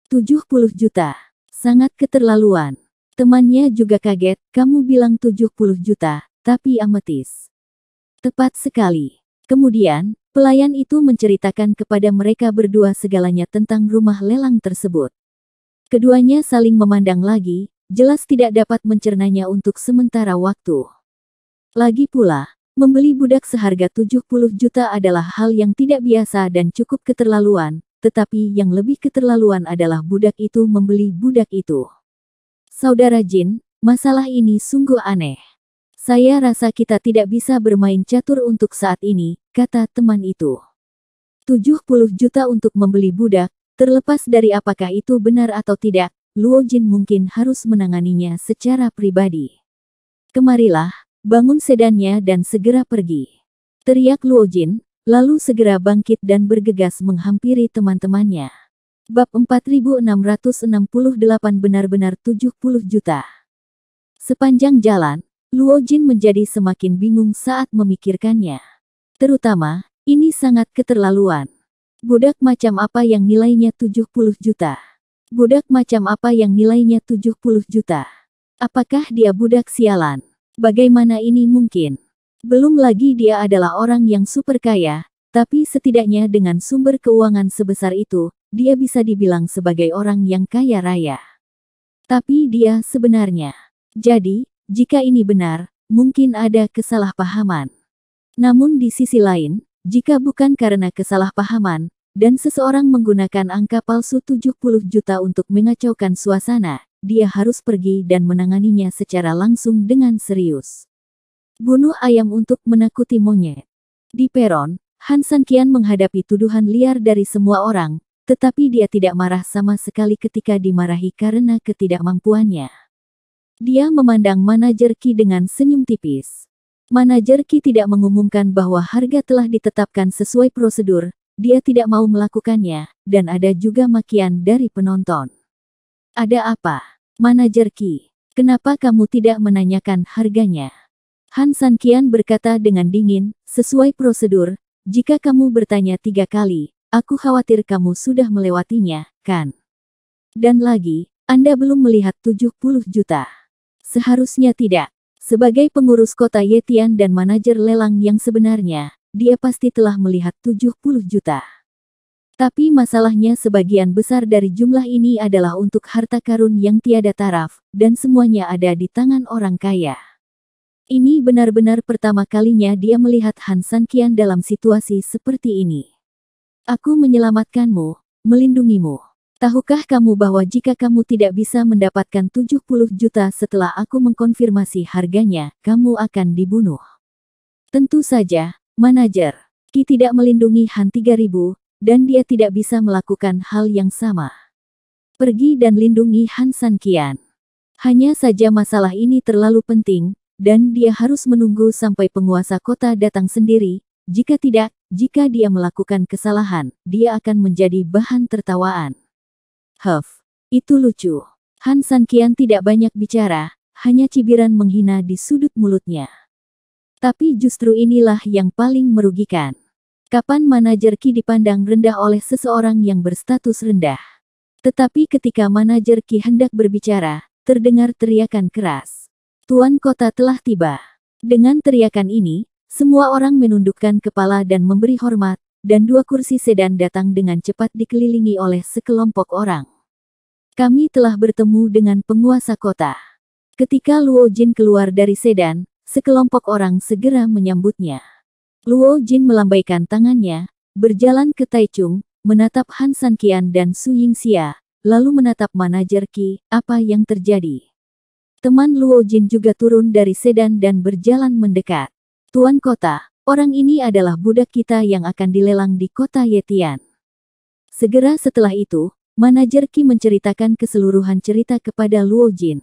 70 juta. Sangat keterlaluan. Temannya juga kaget, kamu bilang 70 juta, tapi ametis. Tepat sekali. Kemudian, pelayan itu menceritakan kepada mereka berdua segalanya tentang rumah lelang tersebut. Keduanya saling memandang lagi, jelas tidak dapat mencernanya untuk sementara waktu. Lagi pula, membeli budak seharga 70 juta adalah hal yang tidak biasa dan cukup keterlaluan, tetapi yang lebih keterlaluan adalah budak itu membeli budak itu. Saudara Jin, masalah ini sungguh aneh. Saya rasa kita tidak bisa bermain catur untuk saat ini, kata teman itu. 70 juta untuk membeli budak, terlepas dari apakah itu benar atau tidak, Luo Jin mungkin harus menanganinya secara pribadi. Kemarilah, bangun sedannya dan segera pergi. Teriak Luo Jin, lalu segera bangkit dan bergegas menghampiri teman-temannya. Bab 4668 benar-benar 70 juta. Sepanjang jalan, Luo Jin menjadi semakin bingung saat memikirkannya. Terutama, ini sangat keterlaluan. Budak macam apa yang nilainya 70 juta? Budak macam apa yang nilainya 70 juta? Apakah dia budak sialan? Bagaimana ini mungkin? Belum lagi dia adalah orang yang super kaya, tapi setidaknya dengan sumber keuangan sebesar itu, dia bisa dibilang sebagai orang yang kaya raya. Tapi dia sebenarnya. Jadi, jika ini benar, mungkin ada kesalahpahaman. Namun di sisi lain, jika bukan karena kesalahpahaman, dan seseorang menggunakan angka palsu 70 juta untuk mengacaukan suasana, dia harus pergi dan menanganinya secara langsung dengan serius. Bunuh ayam untuk menakuti monyet. Di peron, Han Sanqian menghadapi tuduhan liar dari semua orang, tetapi dia tidak marah sama sekali ketika dimarahi karena ketidakmampuannya. Dia memandang manajer Qi dengan senyum tipis. Manajer Qi tidak mengumumkan bahwa harga telah ditetapkan sesuai prosedur, dia tidak mau melakukannya, dan ada juga makian dari penonton. Ada apa? Manajer Qi, kenapa kamu tidak menanyakan harganya? Han Sanqian berkata dengan dingin, sesuai prosedur, jika kamu bertanya 3 kali, aku khawatir kamu sudah melewatinya, kan? Dan lagi, Anda belum melihat 70 juta. Seharusnya tidak. Sebagai pengurus kota Yetian dan manajer lelang yang sebenarnya, dia pasti telah melihat 70 juta. Tapi masalahnya sebagian besar dari jumlah ini adalah untuk harta karun yang tiada taraf, dan semuanya ada di tangan orang kaya. Ini benar-benar pertama kalinya dia melihat Han Sanqian dalam situasi seperti ini. Aku menyelamatkanmu, melindungimu. Tahukah kamu bahwa jika kamu tidak bisa mendapatkan 70 juta setelah aku mengkonfirmasi harganya, kamu akan dibunuh. Tentu saja, manajer Qi tidak melindungi Han 3000, dan dia tidak bisa melakukan hal yang sama. Pergi dan lindungi Han Sanqian. Hanya saja masalah ini terlalu penting, dan dia harus menunggu sampai penguasa kota datang sendiri. Jika tidak, jika dia melakukan kesalahan, dia akan menjadi bahan tertawaan. Itu lucu. Han Sanqian tidak banyak bicara, hanya cibiran menghina di sudut mulutnya. Tapi justru inilah yang paling merugikan. Kapan manajer Qi dipandang rendah oleh seseorang yang berstatus rendah? Tetapi ketika manajer Qi hendak berbicara, terdengar teriakan keras. Tuan kota telah tiba. Dengan teriakan ini, semua orang menundukkan kepala dan memberi hormat, dan 2 kursi sedan datang dengan cepat dikelilingi oleh sekelompok orang. Kami telah bertemu dengan penguasa kota. Ketika Luo Jin keluar dari sedan, sekelompok orang segera menyambutnya. Luo Jin melambaikan tangannya, berjalan ke Taichung, menatap Han Sanqian dan Su Yingxia, lalu menatap manajer Qi, apa yang terjadi? Teman Luo Jin juga turun dari sedan dan berjalan mendekat. Tuan kota, orang ini adalah budak kita yang akan dilelang di kota Yetian. Segera setelah itu, manajer Qi menceritakan keseluruhan cerita kepada Luo Jin.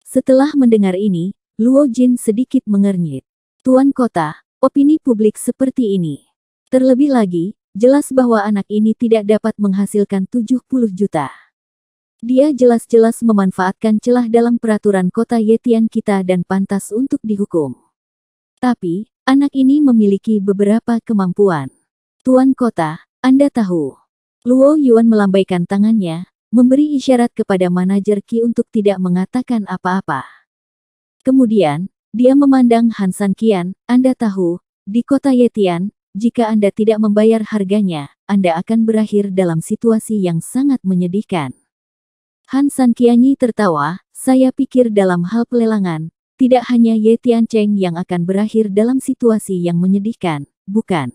Setelah mendengar ini, Luo Jin sedikit mengernyit. Tuan kota, opini publik seperti ini. Terlebih lagi, jelas bahwa anak ini tidak dapat menghasilkan 70 juta. Dia jelas-jelas memanfaatkan celah dalam peraturan kota Yetian kita dan pantas untuk dihukum. Tapi, anak ini memiliki beberapa kemampuan. Tuan kota, Anda tahu. Luo Yuan melambaikan tangannya, memberi isyarat kepada manajer Qi untuk tidak mengatakan apa-apa. Kemudian, dia memandang Han Sanqian, Anda tahu, di kota Yetian, jika Anda tidak membayar harganya, Anda akan berakhir dalam situasi yang sangat menyedihkan. Han Sanqian tertawa, saya pikir dalam hal pelelangan, tidak hanya Yetian Cheng yang akan berakhir dalam situasi yang menyedihkan, bukan?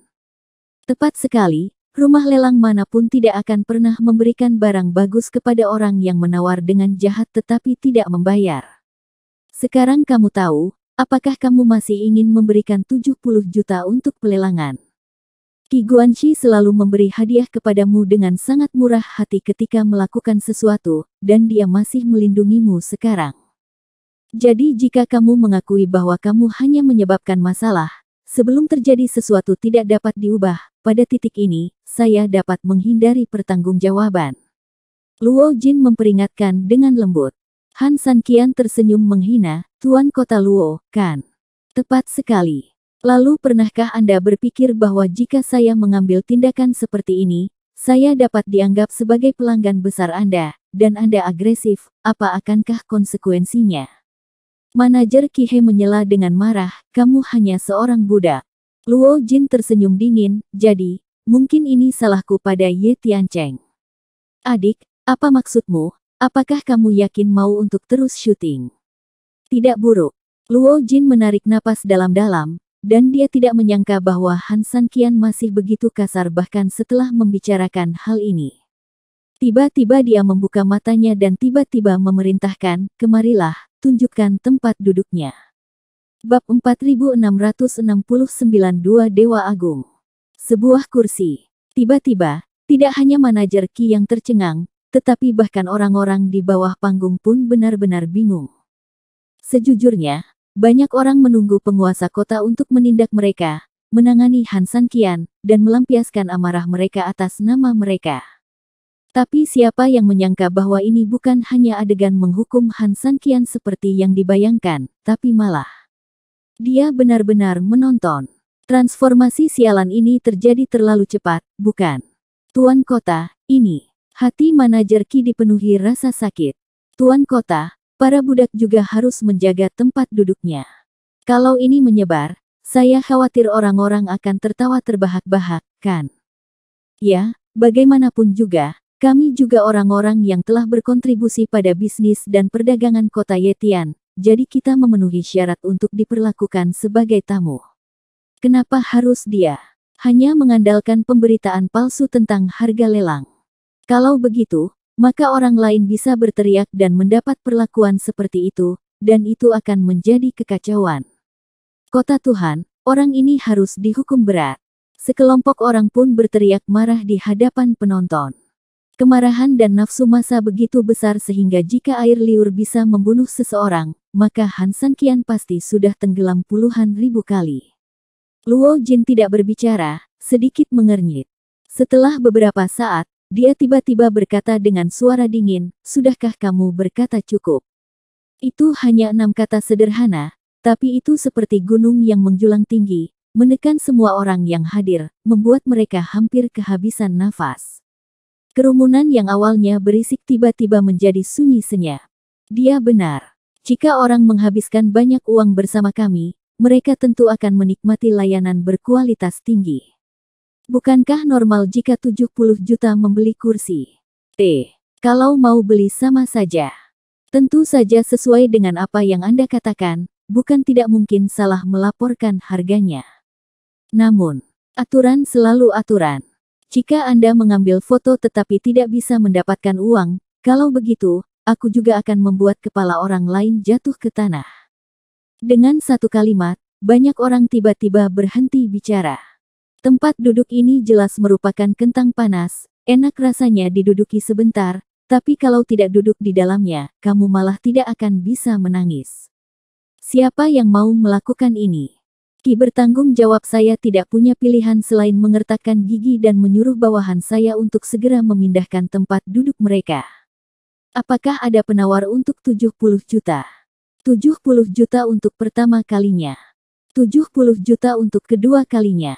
Tepat sekali, rumah lelang manapun tidak akan pernah memberikan barang bagus kepada orang yang menawar dengan jahat tetapi tidak membayar. Sekarang kamu tahu, apakah kamu masih ingin memberikan 70 juta untuk pelelangan? Qi Guanxi selalu memberi hadiah kepadamu dengan sangat murah hati ketika melakukan sesuatu, dan dia masih melindungimu sekarang. Jadi jika kamu mengakui bahwa kamu hanya menyebabkan masalah, sebelum terjadi sesuatu tidak dapat diubah, pada titik ini, saya dapat menghindari pertanggungjawaban. Luo Jin memperingatkan dengan lembut. Han Sanqian tersenyum menghina, Tuan Kota Luo, kan? Tepat sekali. Lalu pernahkah Anda berpikir bahwa jika saya mengambil tindakan seperti ini, saya dapat dianggap sebagai pelanggan besar Anda, dan Anda agresif, apa akankah konsekuensinya? Manajer Qi He menyela dengan marah, kamu hanya seorang budak. Luo Jin tersenyum dingin, jadi, mungkin ini salahku pada Ye Tiancheng. Adik, apa maksudmu? Apakah kamu yakin mau untuk terus syuting? Tidak buruk. Luo Jin menarik napas dalam-dalam, dan dia tidak menyangka bahwa Han Sanqian masih begitu kasar bahkan setelah membicarakan hal ini. Tiba-tiba dia membuka matanya dan tiba-tiba memerintahkan, kemarilah, tunjukkan tempat duduknya. Bab 4669 Dua Dewa Agung. Sebuah kursi. Tiba-tiba, tidak hanya manajer Qi yang tercengang, tetapi bahkan orang-orang di bawah panggung pun benar-benar bingung. Sejujurnya, banyak orang menunggu penguasa kota untuk menindak mereka, menangani Han Sanqian, dan melampiaskan amarah mereka atas nama mereka. Tapi siapa yang menyangka bahwa ini bukan hanya adegan menghukum Han Sanqian seperti yang dibayangkan, tapi malah dia benar-benar menonton. Transformasi sialan ini terjadi terlalu cepat, bukan? Tuan Kota, ini. Hati manajer Qi dipenuhi rasa sakit. Tuan Kota, para budak juga harus menjaga tempat duduknya. Kalau ini menyebar, saya khawatir orang-orang akan tertawa terbahak-bahak, kan? Ya, bagaimanapun juga, kami juga orang-orang yang telah berkontribusi pada bisnis dan perdagangan kota Yetian, jadi kita memenuhi syarat untuk diperlakukan sebagai tamu. Kenapa harus dia hanya mengandalkan pemberitaan palsu tentang harga lelang? Kalau begitu, maka orang lain bisa berteriak dan mendapat perlakuan seperti itu, dan itu akan menjadi kekacauan. Kota Tuhan, orang ini harus dihukum berat. Sekelompok orang pun berteriak marah di hadapan penonton. Kemarahan dan nafsu massa begitu besar sehingga jika air liur bisa membunuh seseorang, maka Han Sanqian pasti sudah tenggelam puluhan ribu kali. Luo Jin tidak berbicara, sedikit mengernyit. Setelah beberapa saat, dia tiba-tiba berkata dengan suara dingin, sudahkah kamu berkata cukup? Itu hanya 6 kata sederhana, tapi itu seperti gunung yang menjulang tinggi, menekan semua orang yang hadir, membuat mereka hampir kehabisan nafas. Kerumunan yang awalnya berisik tiba-tiba menjadi sunyi senyap. Dia benar. Jika orang menghabiskan banyak uang bersama kami, mereka tentu akan menikmati layanan berkualitas tinggi. Bukankah normal jika 70 juta membeli kursi? Kalau mau beli sama saja. Tentu saja sesuai dengan apa yang Anda katakan, bukan tidak mungkin salah melaporkan harganya. Namun, aturan selalu aturan. Jika Anda mengambil foto tetapi tidak bisa mendapatkan uang, kalau begitu, aku juga akan membuat kepala orang lain jatuh ke tanah. Dengan satu kalimat, banyak orang tiba-tiba berhenti bicara. Tempat duduk ini jelas merupakan kentang panas, enak rasanya diduduki sebentar, tapi kalau tidak duduk di dalamnya, kamu malah tidak akan bisa menangis. Siapa yang mau melakukan ini? Qi bertanggung jawab saya tidak punya pilihan selain mengertakkan gigi dan menyuruh bawahan saya untuk segera memindahkan tempat duduk mereka. Apakah ada penawar untuk 70 juta? 70 juta untuk pertama kalinya. 70 juta untuk kedua kalinya.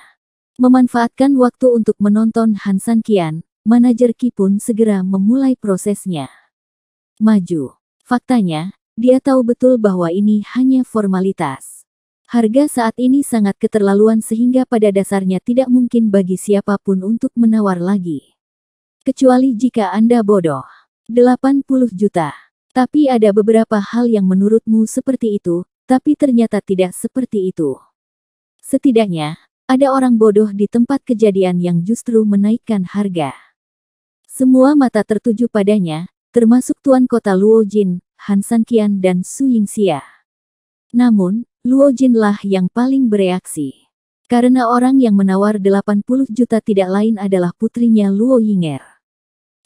Memanfaatkan waktu untuk menonton Han Sanqian, manajer Qi pun segera memulai prosesnya. Maju. Faktanya, dia tahu betul bahwa ini hanya formalitas. Harga saat ini sangat keterlaluan sehingga pada dasarnya tidak mungkin bagi siapapun untuk menawar lagi. Kecuali jika Anda bodoh. 80 juta. Tapi ada beberapa hal yang menurutmu seperti itu, tapi ternyata tidak seperti itu. Setidaknya, ada orang bodoh di tempat kejadian yang justru menaikkan harga. Semua mata tertuju padanya, termasuk Tuan Kota Luo Jin, Han Sanqian dan Su Yingxia. Namun, Luo Jin lah yang paling bereaksi. Karena orang yang menawar 80 juta tidak lain adalah putrinya Luo Yinger.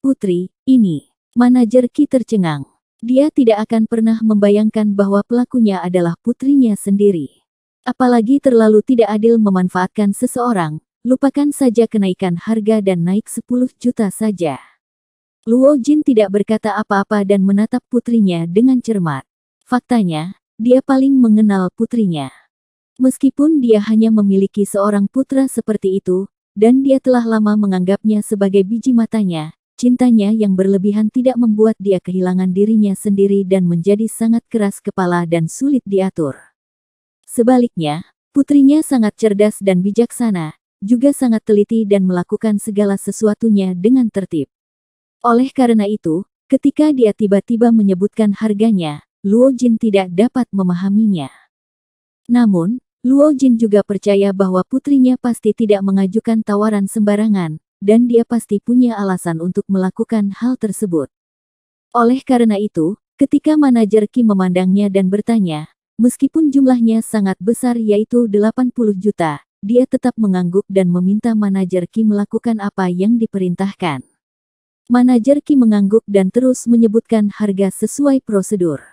Putri, ini. Manajer Qi tercengang. Dia tidak akan pernah membayangkan bahwa pelakunya adalah putrinya sendiri. Apalagi terlalu tidak adil memanfaatkan seseorang, lupakan saja kenaikan harga dan naik 10 juta saja. Luo Jin tidak berkata apa-apa dan menatap putrinya dengan cermat. Faktanya, dia paling mengenal putrinya. Meskipun dia hanya memiliki seorang putra seperti itu, dan dia telah lama menganggapnya sebagai biji matanya, cintanya yang berlebihan tidak membuat dia kehilangan dirinya sendiri dan menjadi sangat keras kepala dan sulit diatur. Sebaliknya, putrinya sangat cerdas dan bijaksana, juga sangat teliti dan melakukan segala sesuatunya dengan tertib. Oleh karena itu, ketika dia tiba-tiba menyebutkan harganya, Luo Jin tidak dapat memahaminya. Namun, Luo Jin juga percaya bahwa putrinya pasti tidak mengajukan tawaran sembarangan, dan dia pasti punya alasan untuk melakukan hal tersebut. Oleh karena itu, ketika manajer Qi memandangnya dan bertanya, meskipun jumlahnya sangat besar yaitu 80 juta, dia tetap mengangguk dan meminta manajer Qi melakukan apa yang diperintahkan. Manajer Qi mengangguk dan terus menyebutkan harga sesuai prosedur.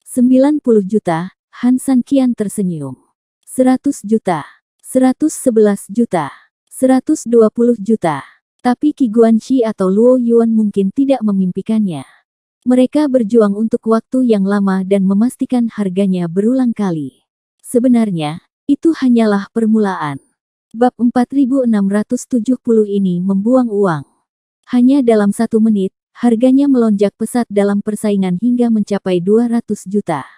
90 juta, Han Sanqian tersenyum. 100 juta, 111 juta, 120 juta. Tapi Qi Guanxi atau Luo Yuan mungkin tidak memimpikannya. Mereka berjuang untuk waktu yang lama dan memastikan harganya berulang kali. Sebenarnya, itu hanyalah permulaan. Bab 4670 ini membuang uang. Hanya dalam 1 menit, harganya melonjak pesat dalam persaingan hingga mencapai 200 juta.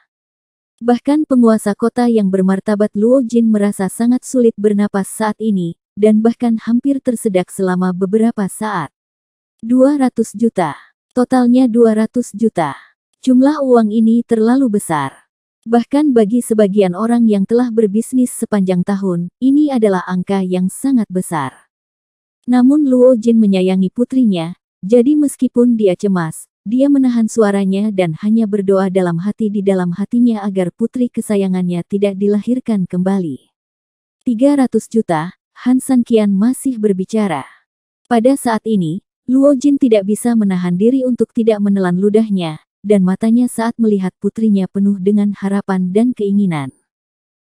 Bahkan penguasa kota yang bermartabat Luo Jin merasa sangat sulit bernapas saat ini, dan bahkan hampir tersedak selama beberapa saat. 200 juta. Totalnya 200 juta. Jumlah uang ini terlalu besar. Bahkan bagi sebagian orang yang telah berbisnis sepanjang tahun, ini adalah angka yang sangat besar. Namun Luo Jin menyayangi putrinya, jadi meskipun dia cemas, dia menahan suaranya dan hanya berdoa dalam hati di dalam hatinya agar putri kesayangannya tidak dilahirkan kembali. 300 juta, Han Sanqian masih berbicara. Pada saat ini, Luo Jin tidak bisa menahan diri untuk tidak menelan ludahnya, dan matanya saat melihat putrinya penuh dengan harapan dan keinginan.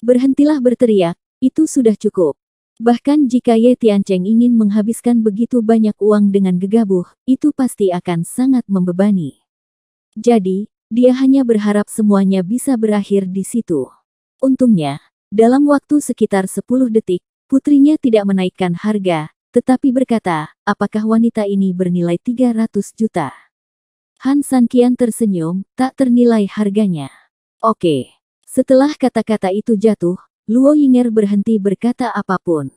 Berhentilah berteriak, itu sudah cukup. Bahkan jika Ye Tiancheng ingin menghabiskan begitu banyak uang dengan gegabah, itu pasti akan sangat membebani. Jadi, dia hanya berharap semuanya bisa berakhir di situ. Untungnya, dalam waktu sekitar 10 detik, putrinya tidak menaikkan harga, tetapi berkata, apakah wanita ini bernilai 300 juta? Han Sanqian tersenyum, tak ternilai harganya. Oke. Setelah kata-kata itu jatuh, Luo Yinger berhenti berkata apapun.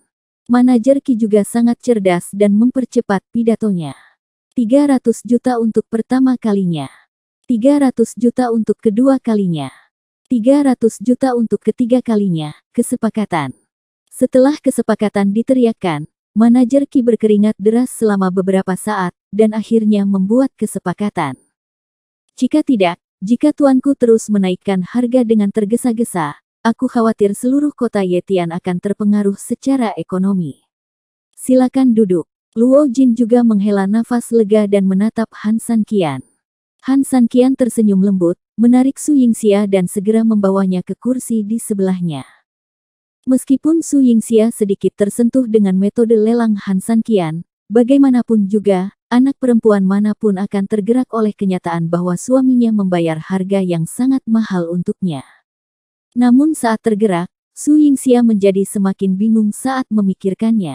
Manajer Qi juga sangat cerdas dan mempercepat pidatonya. 300 juta untuk pertama kalinya. 300 juta untuk kedua kalinya. 300 juta untuk ketiga kalinya, kesepakatan. Setelah kesepakatan diteriakkan, manajer Qi berkeringat deras selama beberapa saat, dan akhirnya membuat kesepakatan. Jika tidak, jika tuanku terus menaikkan harga dengan tergesa-gesa, aku khawatir seluruh kota Yetian akan terpengaruh secara ekonomi. Silakan duduk. Luo Jin juga menghela nafas lega dan menatap Han Sanqian. Han Sanqian tersenyum lembut, menarik Su Yingxia dan segera membawanya ke kursi di sebelahnya. Meskipun Su Yingxia sedikit tersentuh dengan metode lelang Han Sanqian, bagaimanapun juga, anak perempuan manapun akan tergerak oleh kenyataan bahwa suaminya membayar harga yang sangat mahal untuknya. Namun saat tergerak, Su Yingxia menjadi semakin bingung saat memikirkannya.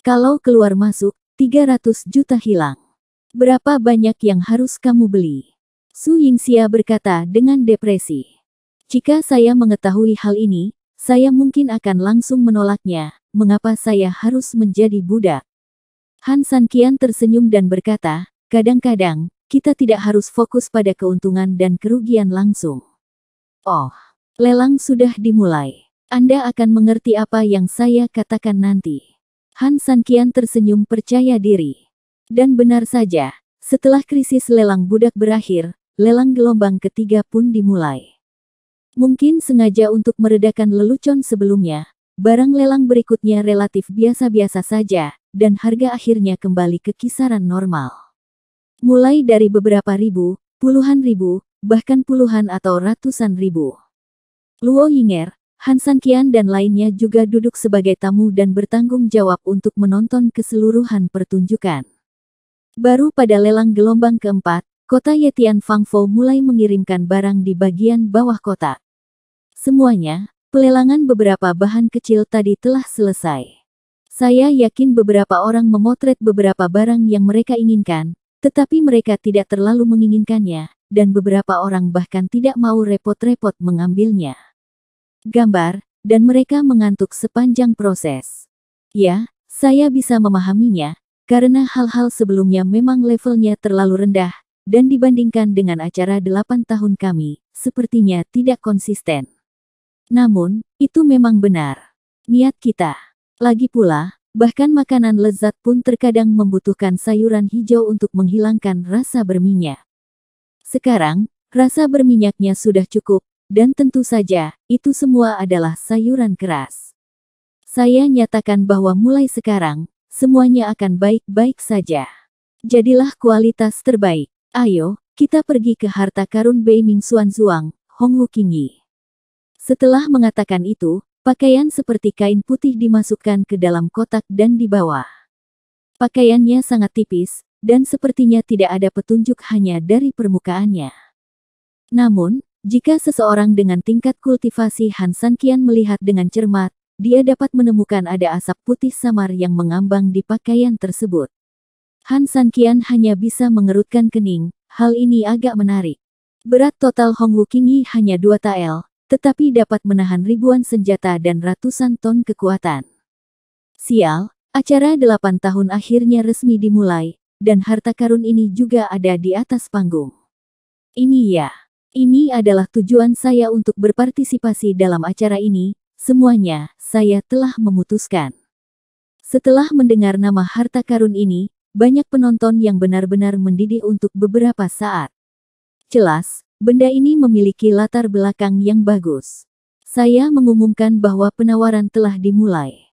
Kalau keluar masuk, 300 juta hilang. Berapa banyak yang harus kamu beli? Su Yingxia berkata dengan depresi. Jika saya mengetahui hal ini, saya mungkin akan langsung menolaknya. Mengapa saya harus menjadi budak? Han Sanqian tersenyum dan berkata, kadang-kadang, kita tidak harus fokus pada keuntungan dan kerugian langsung. Oh. Lelang sudah dimulai. Anda akan mengerti apa yang saya katakan nanti. Han Sanqian tersenyum percaya diri. Dan benar saja, setelah krisis lelang budak berakhir, lelang gelombang ketiga pun dimulai. Mungkin sengaja untuk meredakan lelucon sebelumnya, barang lelang berikutnya relatif biasa-biasa saja, dan harga akhirnya kembali ke kisaran normal. Mulai dari beberapa ribu, puluhan ribu, bahkan puluhan atau ratusan ribu. Luo Yinger, Han Sanqian dan lainnya juga duduk sebagai tamu dan bertanggung jawab untuk menonton keseluruhan pertunjukan. Baru pada lelang gelombang keempat, kota Yetian Fangfo mulai mengirimkan barang di bagian bawah kota. Semuanya, pelelangan beberapa bahan kecil tadi telah selesai. Saya yakin beberapa orang memotret beberapa barang yang mereka inginkan, tetapi mereka tidak terlalu menginginkannya, dan beberapa orang bahkan tidak mau repot-repot mengambilnya. Gambar, dan mereka mengantuk sepanjang proses. Ya, saya bisa memahaminya, karena hal-hal sebelumnya memang levelnya terlalu rendah, dan dibandingkan dengan acara 8 tahun kami, sepertinya tidak konsisten. Namun, itu memang benar. Niat kita. Lagi pula, bahkan makanan lezat pun terkadang membutuhkan sayuran hijau untuk menghilangkan rasa berminyak. Sekarang, rasa berminyaknya sudah cukup, dan tentu saja, itu semua adalah sayuran keras. Saya nyatakan bahwa mulai sekarang, semuanya akan baik-baik saja. Jadilah kualitas terbaik. Ayo, kita pergi ke harta karun Bei Ming Xuan Zuang, Hong Wu Qingyi. Setelah mengatakan itu, pakaian seperti kain putih dimasukkan ke dalam kotak dan dibawa. Pakaiannya sangat tipis, dan sepertinya tidak ada petunjuk hanya dari permukaannya. Namun, jika seseorang dengan tingkat kultivasi Han Sanqian melihat dengan cermat, dia dapat menemukan ada asap putih samar yang mengambang di pakaian tersebut. Han Sanqian hanya bisa mengerutkan kening, hal ini agak menarik. Berat total Hong Wu Qingyi hanya 2 tael, tetapi dapat menahan ribuan senjata dan ratusan ton kekuatan. Sial, acara 8 tahun akhirnya resmi dimulai, dan harta karun ini juga ada di atas panggung. Ini adalah tujuan saya untuk berpartisipasi dalam acara ini, semuanya, saya telah memutuskan. Setelah mendengar nama harta karun ini, banyak penonton yang benar-benar mendidih untuk beberapa saat. Jelas, benda ini memiliki latar belakang yang bagus. Saya mengumumkan bahwa penawaran telah dimulai.